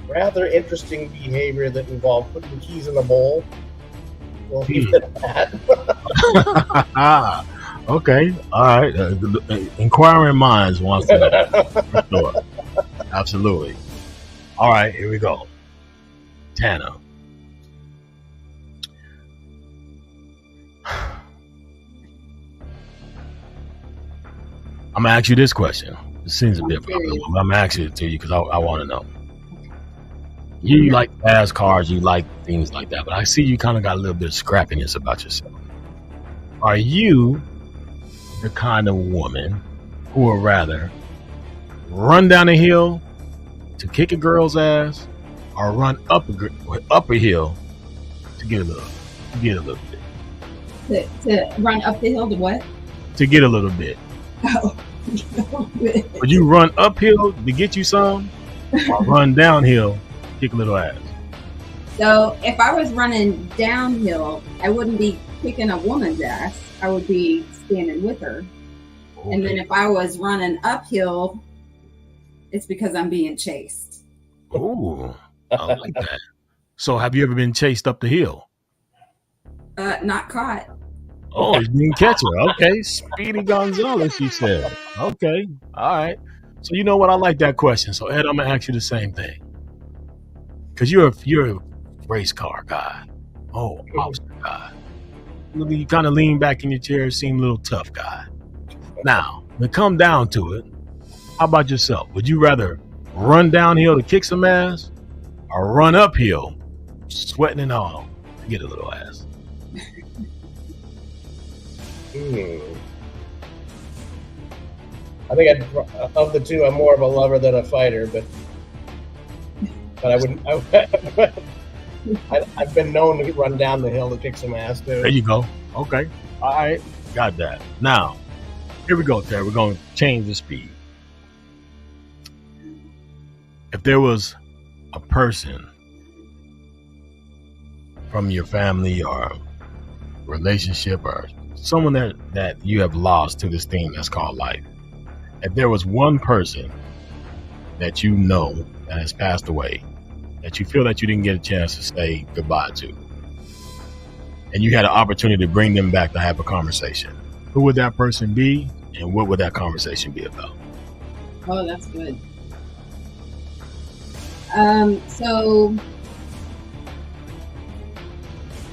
rather interesting behavior that involved putting keys in a bowl. We'll leave it at that. Okay. All right. Inquiring minds wants to. For sure. Absolutely. All right. Here we go. Tana. I'm going to ask you this question. It seems a bit popular, but I'm going to ask it to you because I want to know. You like fast cars, you like things like that, but I see you kind of got a little bit of scrappiness about yourself. Are you the kind of woman who would rather run down a hill to kick a girl's ass or run up a hill to get a little bit? To run up the hill to what? To get a little bit. Oh. Would you run uphill to get you some or run downhill to kick a little ass? So if I was running downhill, I wouldn't be kicking a woman's ass. I would be standing with her. Okay. And then if I was running uphill, it's because I'm being chased. Ooh, I like that. So have you ever been chased up the hill? Not caught. Oh, you didn't catch her. Okay. Speedy Gonzalez, she said. Okay. All right. So you know what? I like that question. So Ed, I'm going to ask you the same thing. Because you're a race car guy. Oh, officer guy. You kind of lean back in your chair, seem a little tough guy. Now, when it come down to it, how about yourself? Would you rather run downhill to kick some ass or run uphill, sweating and all, to get a little ass? I think of the two, I'm more of a lover than a fighter, but I wouldn't. I've been known to run down the hill to kick some ass too. There you go. Okay. All right. Got that. Now, here we go, Terry. We're going to change the speed. If there was a person from your family or relationship or someone that you have lost to this thing that's called life, if there was one person that you know that has passed away, that you feel that you didn't get a chance to say goodbye to, and you had an opportunity to bring them back to have a conversation, who would that person be and what would that conversation be about? Oh, that's good. So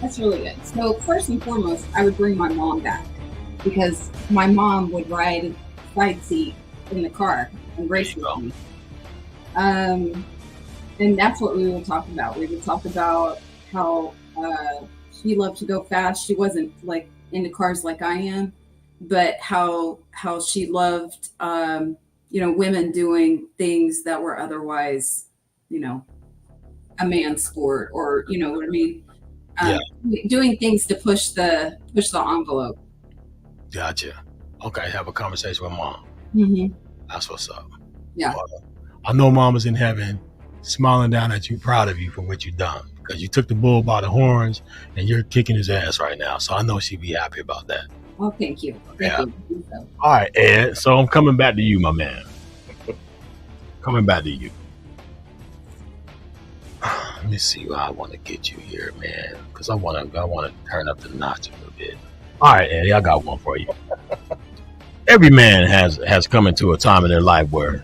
that's really good. So first and foremost, I would bring my mom back because my mom would ride side seat in the car and race with me. And that's what we would talk about. We would talk about how she loved to go fast. She wasn't like into cars like I am, but how she loved women doing things that were otherwise, a man's sport, or you know what I mean. Doing things to push the envelope. Gotcha. Okay, have a conversation with mom. Mm-hmm. That's what's up. Yeah. I know mama's in heaven smiling down at you, proud of you for what you've done, because you took the bull by the horns and you're kicking his ass right now. So I know she'd be happy about that. Oh, thank you. Thank you. All right, Ed. So I'm coming back to you, my man. Coming back to you. Let me see where I want to get you here, man, because I want to turn up the notch a little bit. All right, Eddie, I got one for you. Every man has come into a time in their life where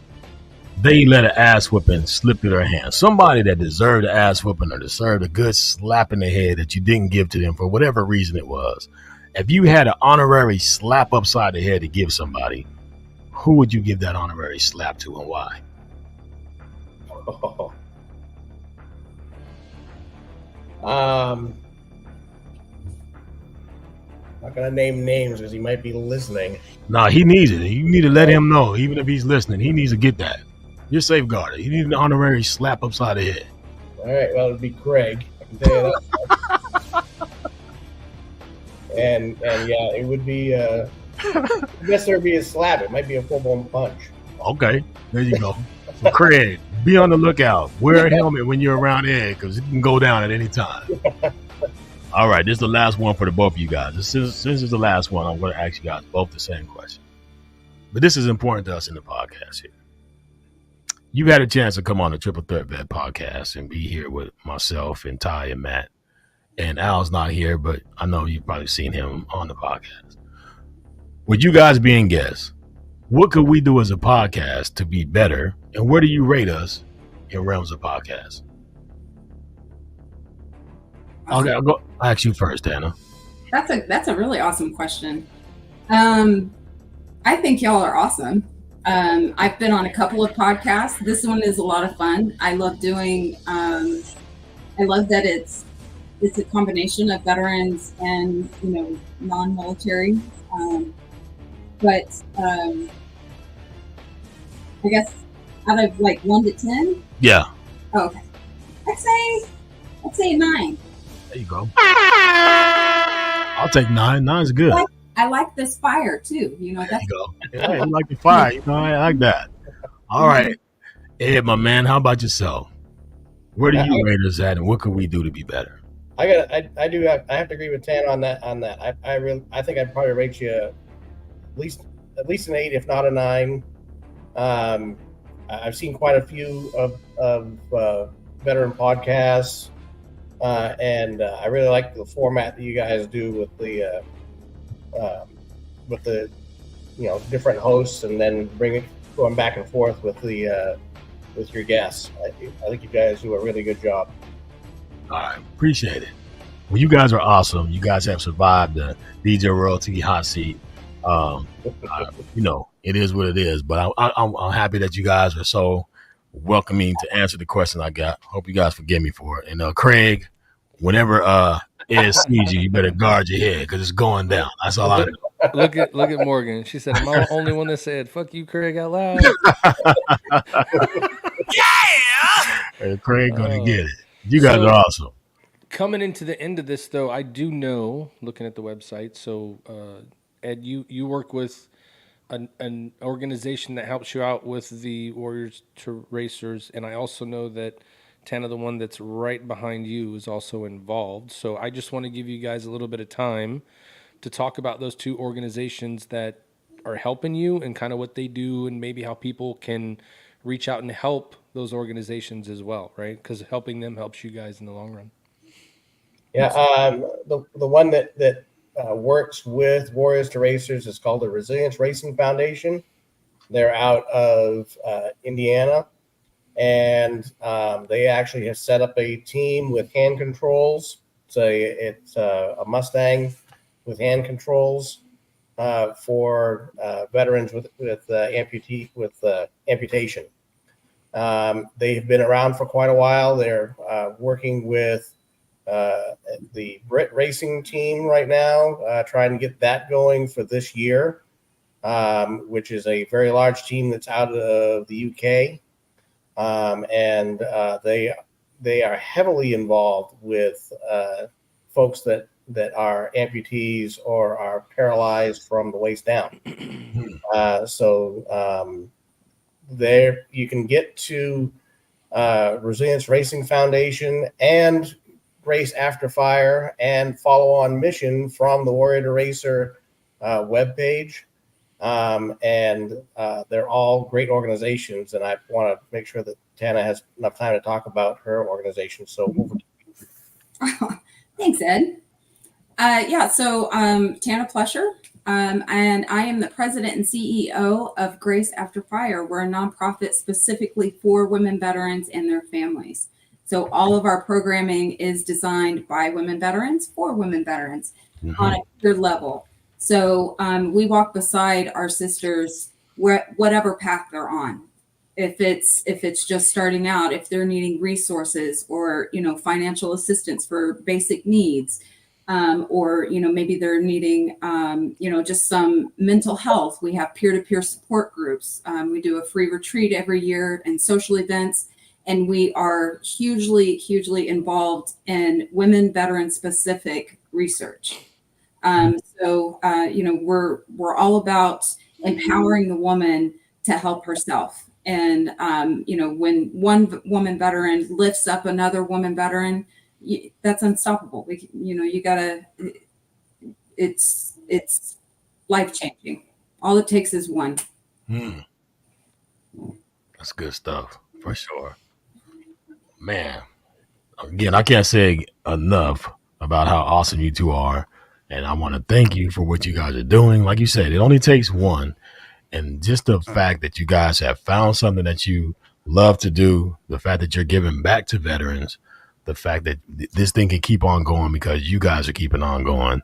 they let an ass whooping slip through their hands. Somebody that deserved an ass whooping or deserved a good slap in the head that you didn't give to them for whatever reason it was. If you had an honorary slap upside the head to give somebody, who would you give that honorary slap to and why? Oh. Not gonna name names because he might be listening. Nah, he needs it. You need to let him know, even if he's listening. He needs to get that. You're safeguarded. You need an honorary slap upside the head. All right, well, it'd be Craig. I can tell you that. and yeah, it would be. I guess there'd be a slap. It might be a full-blown punch. Okay, there you go. So Craig, be on the lookout. Wear a helmet when you're around Ed, because it can go down at any time. All right, this is the last one for the both of you guys. Since this is the last one, I'm going to ask you guys both the same question. But this is important to us in the podcast here. you had a chance to come on the Triple Threat Vet podcast and be here with myself and Ty and Matt. And Al's not here, but I know you've probably seen him on the podcast. With you guys being guests, what could we do as a podcast to be better? And where do you rate us in realms of podcasts? I'll ask you first, Tana. That's a really awesome question. I think y'all are awesome. I've been on a couple of podcasts. This one is a lot of fun. I love doing. I love that it's a combination of veterans and non-military. But I guess out of like 1 to 10. Yeah. Oh, okay. I'd say 9. There you go. I'll take 9. 9's good. I like this fire too. There you go. Yeah, you like the fire. I like that. All right. Ed, my man, how about yourself? Where do you rate us at, and what can we do to be better? I have to agree with Tana on that. I think I'd probably rate you at least an 8, if not a 9. I've seen quite a few of veteran podcasts, and I really like the format that you guys do with the different hosts, and then going back and forth with your guests. I think you guys do a really good job. I appreciate it. Well, you guys are awesome. You guys have survived the DJ Royalty hot seat. It is what it is, but I'm happy that you guys are so welcoming to answer the question I got. Hope you guys forgive me for it. And Craig, whenever Ed sees you, you better guard your head because it's going down. That's all I know. Look at Morgan. She said, "Am I the only one that said fuck you, Craig, out loud?" And Craig gonna get it. You guys are awesome. Coming into the end of this, though, I do know, looking at the website, so Ed, you work with an organization that helps you out with the Warriors to Racers, and I also know that Tana, the one that's right behind you, is also involved. So I just want to give you guys a little bit of time to talk about those two organizations that are helping you and kind of what they do, and maybe how people can reach out and help those organizations as well, right? Because helping them helps you guys in the long run. Yeah, the one that works with Warriors to Racers is called the Reliance Racing Foundation. They're out of Indiana, and they actually have set up a team with hand controls. It's a Mustang with hand controls for veterans with amputation. They've been around for quite a while. They're working with the Brit Racing team right now, trying to get that going for this year, which is a very large team that's out of the UK, and they are heavily involved with folks that are amputees or are paralyzed from the waist down. There you can get to Reliance Racing Foundation and Race After Fire and Follow On Mission from the Warrior to Racer webpage. And they're all great organizations, and I want to make sure that Tana has enough time to talk about her organization. So over to you. Thanks, Ed. So Tana Plusher, and I am the president and CEO of Grace After Fire. We're a nonprofit specifically for women veterans and their families. So all of our programming is designed by women veterans for women veterans on a peer level. So we walk beside our sisters whatever path they're on. If it's just starting out, if they're needing resources or financial assistance for basic needs, or maybe they're needing just some mental health. We have peer-to-peer support groups. We do a free retreat every year and social events. And we are hugely involved in women veteran specific research. We're all about empowering the woman to help herself. And when one woman veteran lifts up another woman veteran, that's unstoppable. It's life changing. All it takes is one. That's That's good stuff for sure. Man, again, I can't say enough about how awesome you two are. And I want to thank you for what you guys are doing. Like you said, it only takes one. And just the fact that you guys have found something that you love to do, the fact that you're giving back to veterans, the fact that this thing can keep on going because you guys are keeping on going.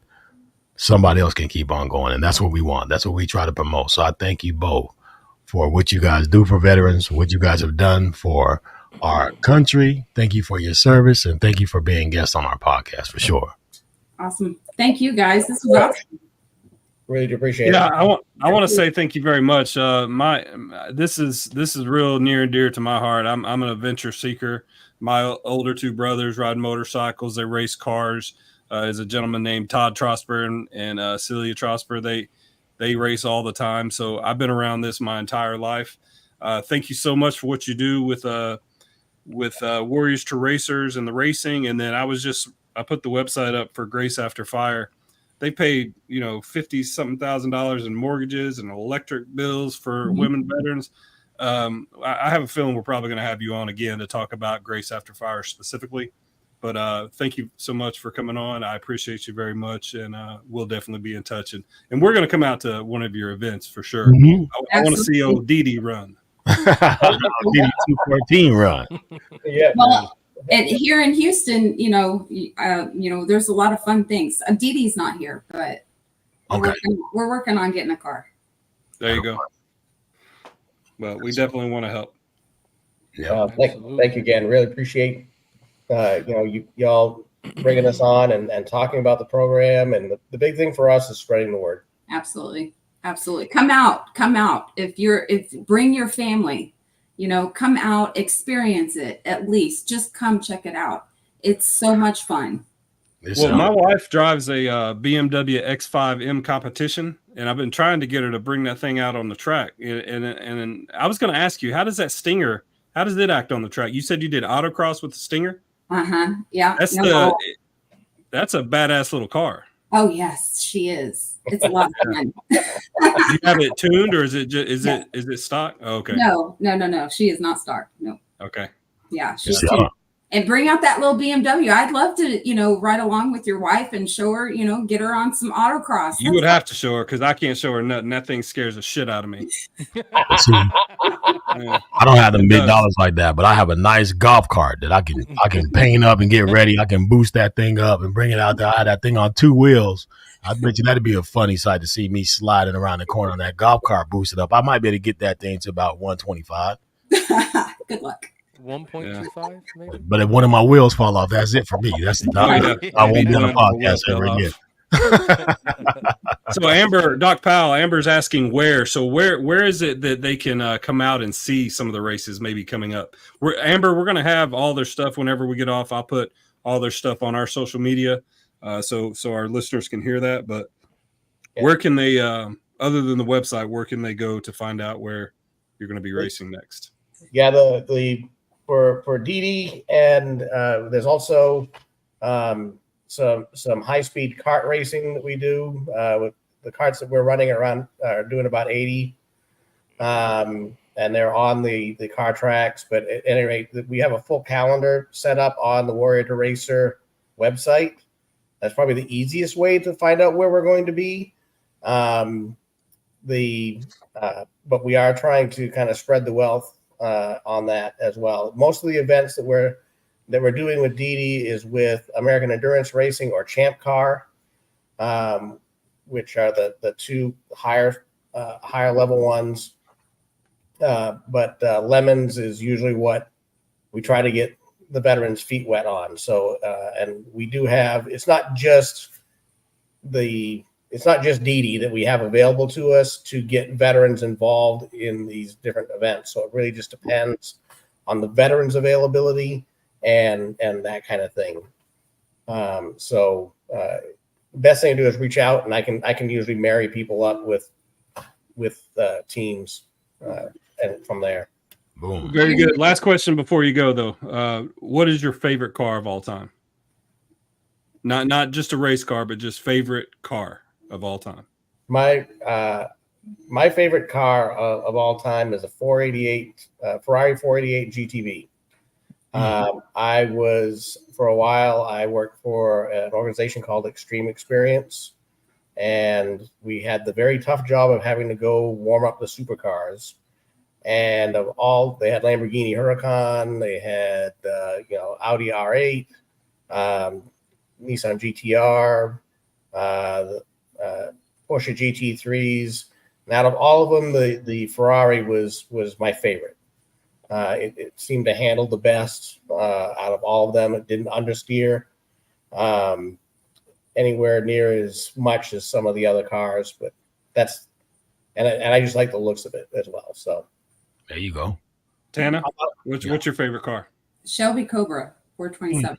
Somebody else can keep on going. And that's what we want. That's what we try to promote. So I thank you both for what you guys do for veterans, what you guys have done for our country. Thank you for your service, and thank you for being guests on our podcast for sure. Awesome. Thank you, guys. This was awesome. Really do appreciate it. Yeah, I want to say thank you very much. This is real near and dear to my heart. I'm an adventure seeker. My older two brothers ride motorcycles. They race cars. There's a gentleman named Todd Trosper and Celia Trosper. They race all the time. So I've been around this my entire life. Thank you so much for what you do with Warriors to Racers and the racing. And then I put the website up for Grace After Fire. They paid, $50,000 in mortgages and electric bills for women veterans. I have a feeling we're probably going to have you on again to talk about Grace After Fire specifically. But thank you so much for coming on. I appreciate you very much, and we'll definitely be in touch. And we're going to come out to one of your events for sure. Mm-hmm. I want to see old Dee run. Dee 214 run. Yeah. Well, and here in Houston, there's a lot of fun things. Dee Dee's not here, but we're working on getting a car. There you go. Well, we definitely want to help. Yeah. Thank you again. Really appreciate y'all bringing us on and talking about the program. And the big thing for us is spreading the word. Absolutely. Come out. If bring your family, come out, experience it. At least just come check it out. It's so much fun. Well, my wife drives a BMW X5M competition, and I've been trying to get her to bring that thing out on the track. And I was going to ask you, how does that Stinger, how does it act on the track? You said you did autocross with the Stinger? Yeah. That's a badass little car. Oh yes, she is. It's a lot of fun. Do you have it tuned, or is it it stock? Oh, okay. No. She is not stock. No. Okay. Yeah, she's tuned. And bring out that little BMW. I'd love to, ride along with your wife and show her, get her on some autocross. You would have to show her, because I can't show her nothing. That thing scares the shit out of me. I don't have the big dollars like that, but I have a nice golf cart that I can paint up and get ready. I can boost that thing up and bring it out there. I had that thing on 2 wheels. I bet you that'd be a funny sight to see me sliding around the corner on that golf cart boosted up. I might be able to get that thing to about 125. Good luck. 1.25 maybe. But if one of my wheels fall off, that's it for me. I won't be on a podcast ever again. So Amber's asking where. So where is it that they can come out and see some of the races maybe coming up? We're going to have all their stuff whenever we get off. I'll put all their stuff on our social media, so our listeners can hear that. But where can they, other than the website, where can they go to find out where you're going to be racing next? Yeah, for Dee and there's also some high-speed kart racing that we do with the karts that we're running around are doing about 80, and they're on the car tracks. But at any rate, we have a full calendar set up on the Warrior to Racer website. That's probably the easiest way to find out where we're going to be. But we are trying to kind of spread the wealth on that as well. Most of the events that we're doing with Dee is with American Endurance Racing or Champ Car, which are the two higher level ones. But Lemons is usually what we try to get the veterans' feet wet on. So and we do have, it's not just Dee that we have available to us to get veterans involved in these different events. So it really just depends on the veterans' availability and that kind of thing. Best thing to do is reach out, and I can usually marry people up with teams, and from there. Boom. Very good. Last question before you go, though. What is your favorite car of all time? Not just a race car, but just favorite car of all time. My my favorite car of all time is a 488 Ferrari 488 GTV. I was, for a while, I worked for an organization called Extreme Experience, and we had the very tough job of having to go warm up the supercars. And they had Lamborghini Huracan, they had Audi R8, Nissan GTR, Porsche GT3s. And out of all of them, the Ferrari was my favorite. It seemed to handle the best out of all of them. It didn't understeer anywhere near as much as some of the other cars, but and I just like the looks of it as well. So there you go. Tana, what's your favorite car? Shelby Cobra 427.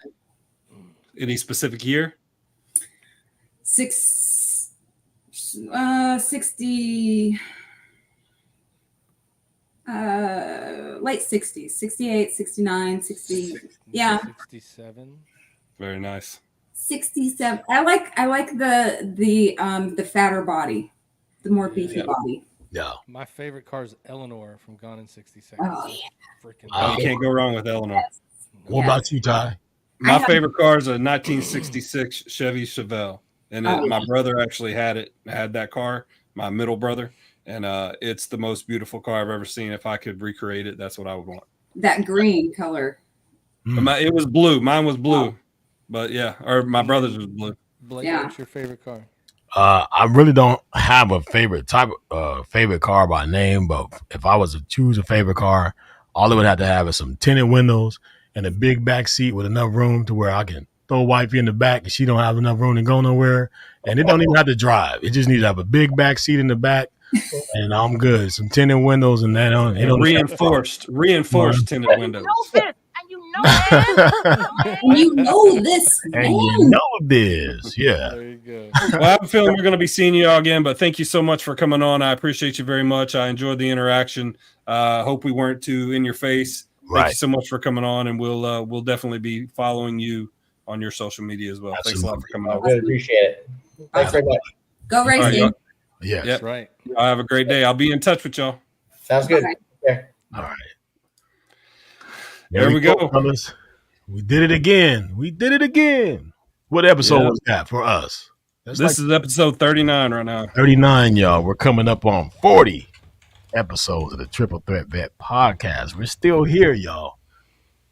Any specific year? 60 late 60s, 68, 69, 60. Yeah. 67. Very nice. 67. I like the fatter body, the more beefy body. Yeah. My favorite car is Eleanor from Gone in 60 Seconds. Oh yeah. Freaking You can't go wrong with Eleanor. What about you, Ty? My favorite car is a 1966 Chevy Chevelle, and my brother actually had that car, my middle brother, and it's the most beautiful car I've ever seen. If I could recreate it, that's what I would want. That green color. It was blue. Mine was blue, but or my brother's was blue. Blake, what's your favorite car? I really don't have a favorite car by name, but if I was to choose a favorite car, all it would have to have is some tinted windows and a big back seat with enough room to where I can throw wifey in the back and she don't have enough room to go nowhere. And it don't even have to drive. It just needs to have a big back seat in the back, and I'm good. Some tinted windows and that on it. Reinforced tinted windows. And you know this. And you know this. Yeah. There you go. Well, I have a feeling we're going to be seeing you all again, but thank you so much for coming on. I appreciate you very much. I enjoyed the interaction. Hope we weren't too in your face. Thank you so much for coming on, and we'll definitely be following you on your social media as well. Absolutely. Thanks a lot for coming on. I really appreciate it. Thanks very much. Go racing. All right, Yes. That's right. I'll have a great day. I'll be in touch with y'all. Sounds good. Okay. Yeah. All right. There we go. Fellas. We did it again. What episode was that for us? This is episode 39 right now. 39, y'all. We're coming up on 40 episodes of the Triple Threat Vet podcast. We're still here, y'all.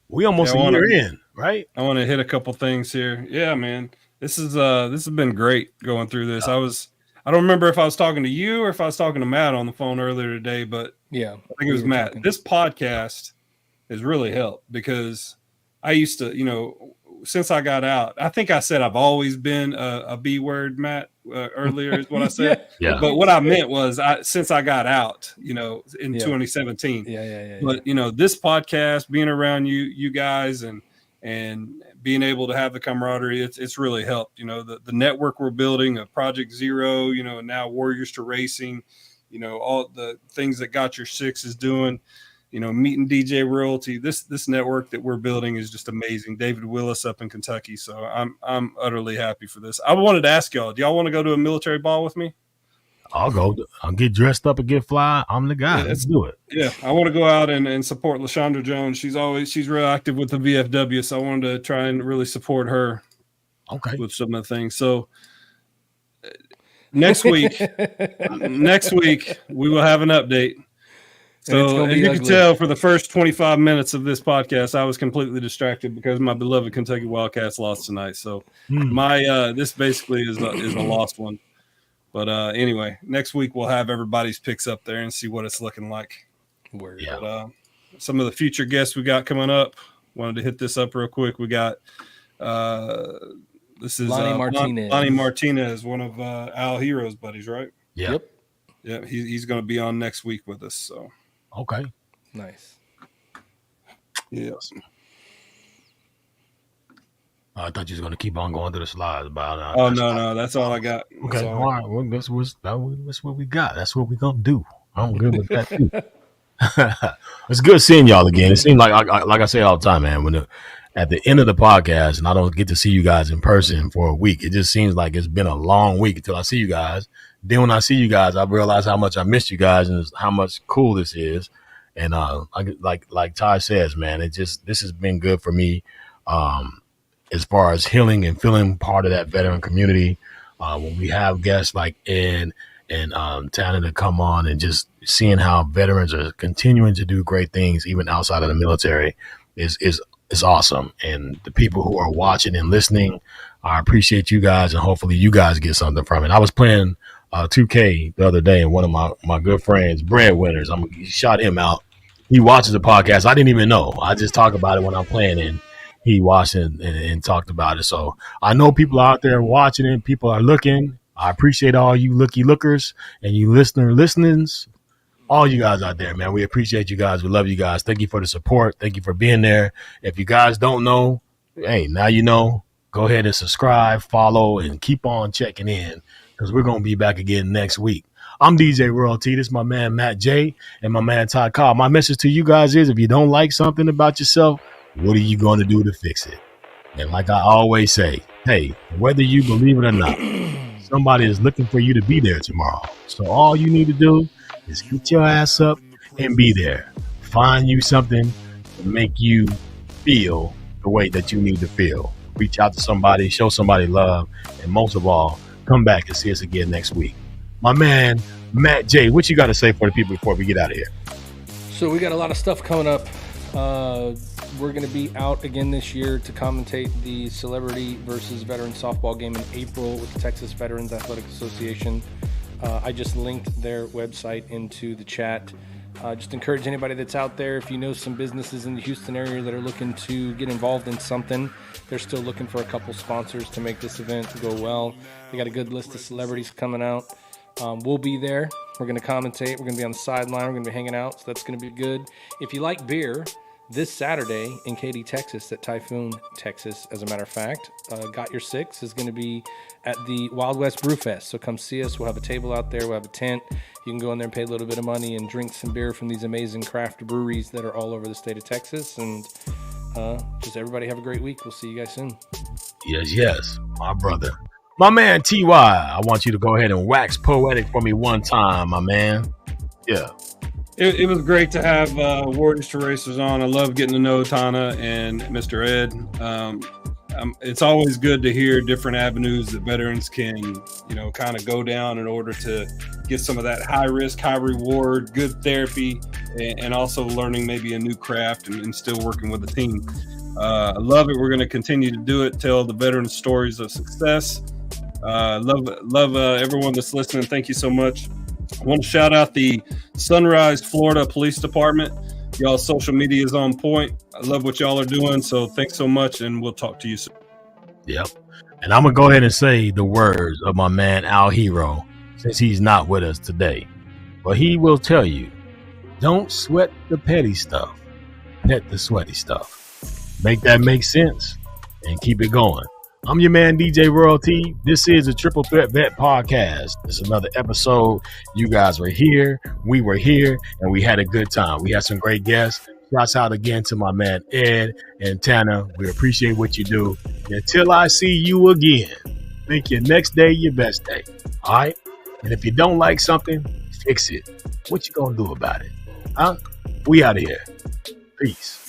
We almost a year in, right? I want to hit a couple things here. Yeah, man. This has been great going through this. I don't remember if I was talking to you or if I was talking to Matt on the phone earlier today, but yeah, I think it was Matt. This podcast has really helped because I used to, since I got out, I think I said I've always been a B word, Matt, earlier is what I said. Yeah. But what I meant was since I got out, in 2017. Yeah. But, this podcast, being around you guys and being able to have the camaraderie, it's really helped. The network we're building of Project Zero, and now Warriors to Racing, all the things that Got Your Six is doing. Meeting DJ Royalty, this network that we're building is just amazing. David Willis up in Kentucky. So I'm utterly happy for this. I wanted to ask y'all, do y'all want to go to a military ball with me? I'll go. I'll get dressed up and get fly. I'm the guy. Let's do it. Yeah. I want to go out and support LaShondra Jones. She's real active with the VFW. So I wanted to try and really support her. Okay. With some of the things. So next week we will have an update. So as you can tell, for the first 25 minutes of this podcast, I was completely distracted because my beloved Kentucky Wildcats lost tonight. So this basically is a lost one. But anyway, next week we'll have everybody's picks up there and see what it's looking like. Yeah. But, some of the future guests we got coming up, wanted to hit this up real quick. We got this is Lonnie Martinez. Lonnie Martinez, one of Al Hero's buddies, right? Yeah. Yep. Yeah, he's going to be on next week with us. So. Okay. Nice. Yes. I thought you was going to keep on going through the slides. But no, that's all I got. Okay, all right. Well, that's what we got. That's what we're going to do. I'm good with that, too. It's good seeing y'all again. It seems like I say all the time, man, at the end of the podcast and I don't get to see you guys in person for a week, it just seems like it's been a long week until I see you guys. Then when I see you guys, I realize how much I missed you guys and how much cool this is. And like Ty says, man, this has been good for me as far as healing and feeling part of that veteran community. When we have guests like Ed and Tana to come on, and just seeing how veterans are continuing to do great things even outside of the military is awesome. And the people who are watching and listening, I appreciate you guys, and hopefully you guys get something from it. I was playing 2K the other day, and one of my good friends, Breadwinners, he shot him out. He watches the podcast. I didn't even know. I just talk about it when I'm playing, and he watched it and talked about it. So I know people out there watching it. People are looking. I appreciate all you lookers and you listenings. All you guys out there, man. We appreciate you guys. We love you guys. Thank you for the support. Thank you for being there. If you guys don't know, hey, now you know. Go ahead and subscribe, follow, and keep on checking in, because we're going to be back again next week. I'm DJ Royalty. This is my man, Matt J, and my man, Todd Cobb. My message to you guys is, if you don't like something about yourself, what are you going to do to fix it? And like I always say, hey, whether you believe it or not, somebody is looking for you to be there tomorrow. So all you need to do is get your ass up and be there. Find you something to make you feel the way that you need to feel. Reach out to somebody, show somebody love, and most of all, come back and see us again next week. My man, Matt J, what you got to say for the people before we get out of here? So we got a lot of stuff coming up. We're going to be out again this year to commentate the celebrity versus veteran softball game in April with the Texas Veterans Athletic Association. I just linked their website into the chat. Just encourage anybody that's out there, if you know some businesses in the Houston area that are looking to get involved in something, they're still looking for a couple sponsors to make this event go well. They got a good list of celebrities coming out. We'll be there. We're going to commentate. We're going to be on the sideline. We're going to be hanging out, so that's going to be good. If you like beer, this Saturday in Katy, Texas, at Typhoon, Texas, as a matter of fact, Got Your Six is going to be at the Wild West Brew Fest. So come see us. We'll have a table out there. We'll have a tent. You can go in there and pay a little bit of money and drink some beer from these amazing craft breweries that are all over the state of Texas. And just everybody have a great week. We'll see you guys soon. Yes, my brother. My man, TY, I want you to go ahead and wax poetic for me one time, my man. Yeah. It was great to have Warriors to Racers on. I love getting to know Tana and Mr. Ed. It's always good to hear different avenues that veterans can, kind of go down in order to get some of that high risk, high reward, good therapy, and also learning maybe a new craft and still working with a team. I love it. We're going to continue to do it, tell the veterans stories of success. Love everyone that's listening. Thank you so much. I want to shout out the Sunrise, Florida Police Department. Y'all's social media is on point. I love what y'all are doing. So thanks so much, and we'll talk to you soon. Yep. And I'm going to go ahead and say the words of my man, Al Hero, since he's not with us today. But he will tell you, don't sweat the petty stuff. Pet the sweaty stuff. Make that make sense and keep it going. I'm your man, DJ Royalty. This is the Triple Threat Vet Podcast. This is another episode. You guys were here, we were here, and we had a good time. We had some great guests. Shouts out again to my man, Ed and Tana. We appreciate what you do. Until I see you again, make your next day your best day. All right? And if you don't like something, fix it. What you gonna do about it? Huh? We out of here. Peace.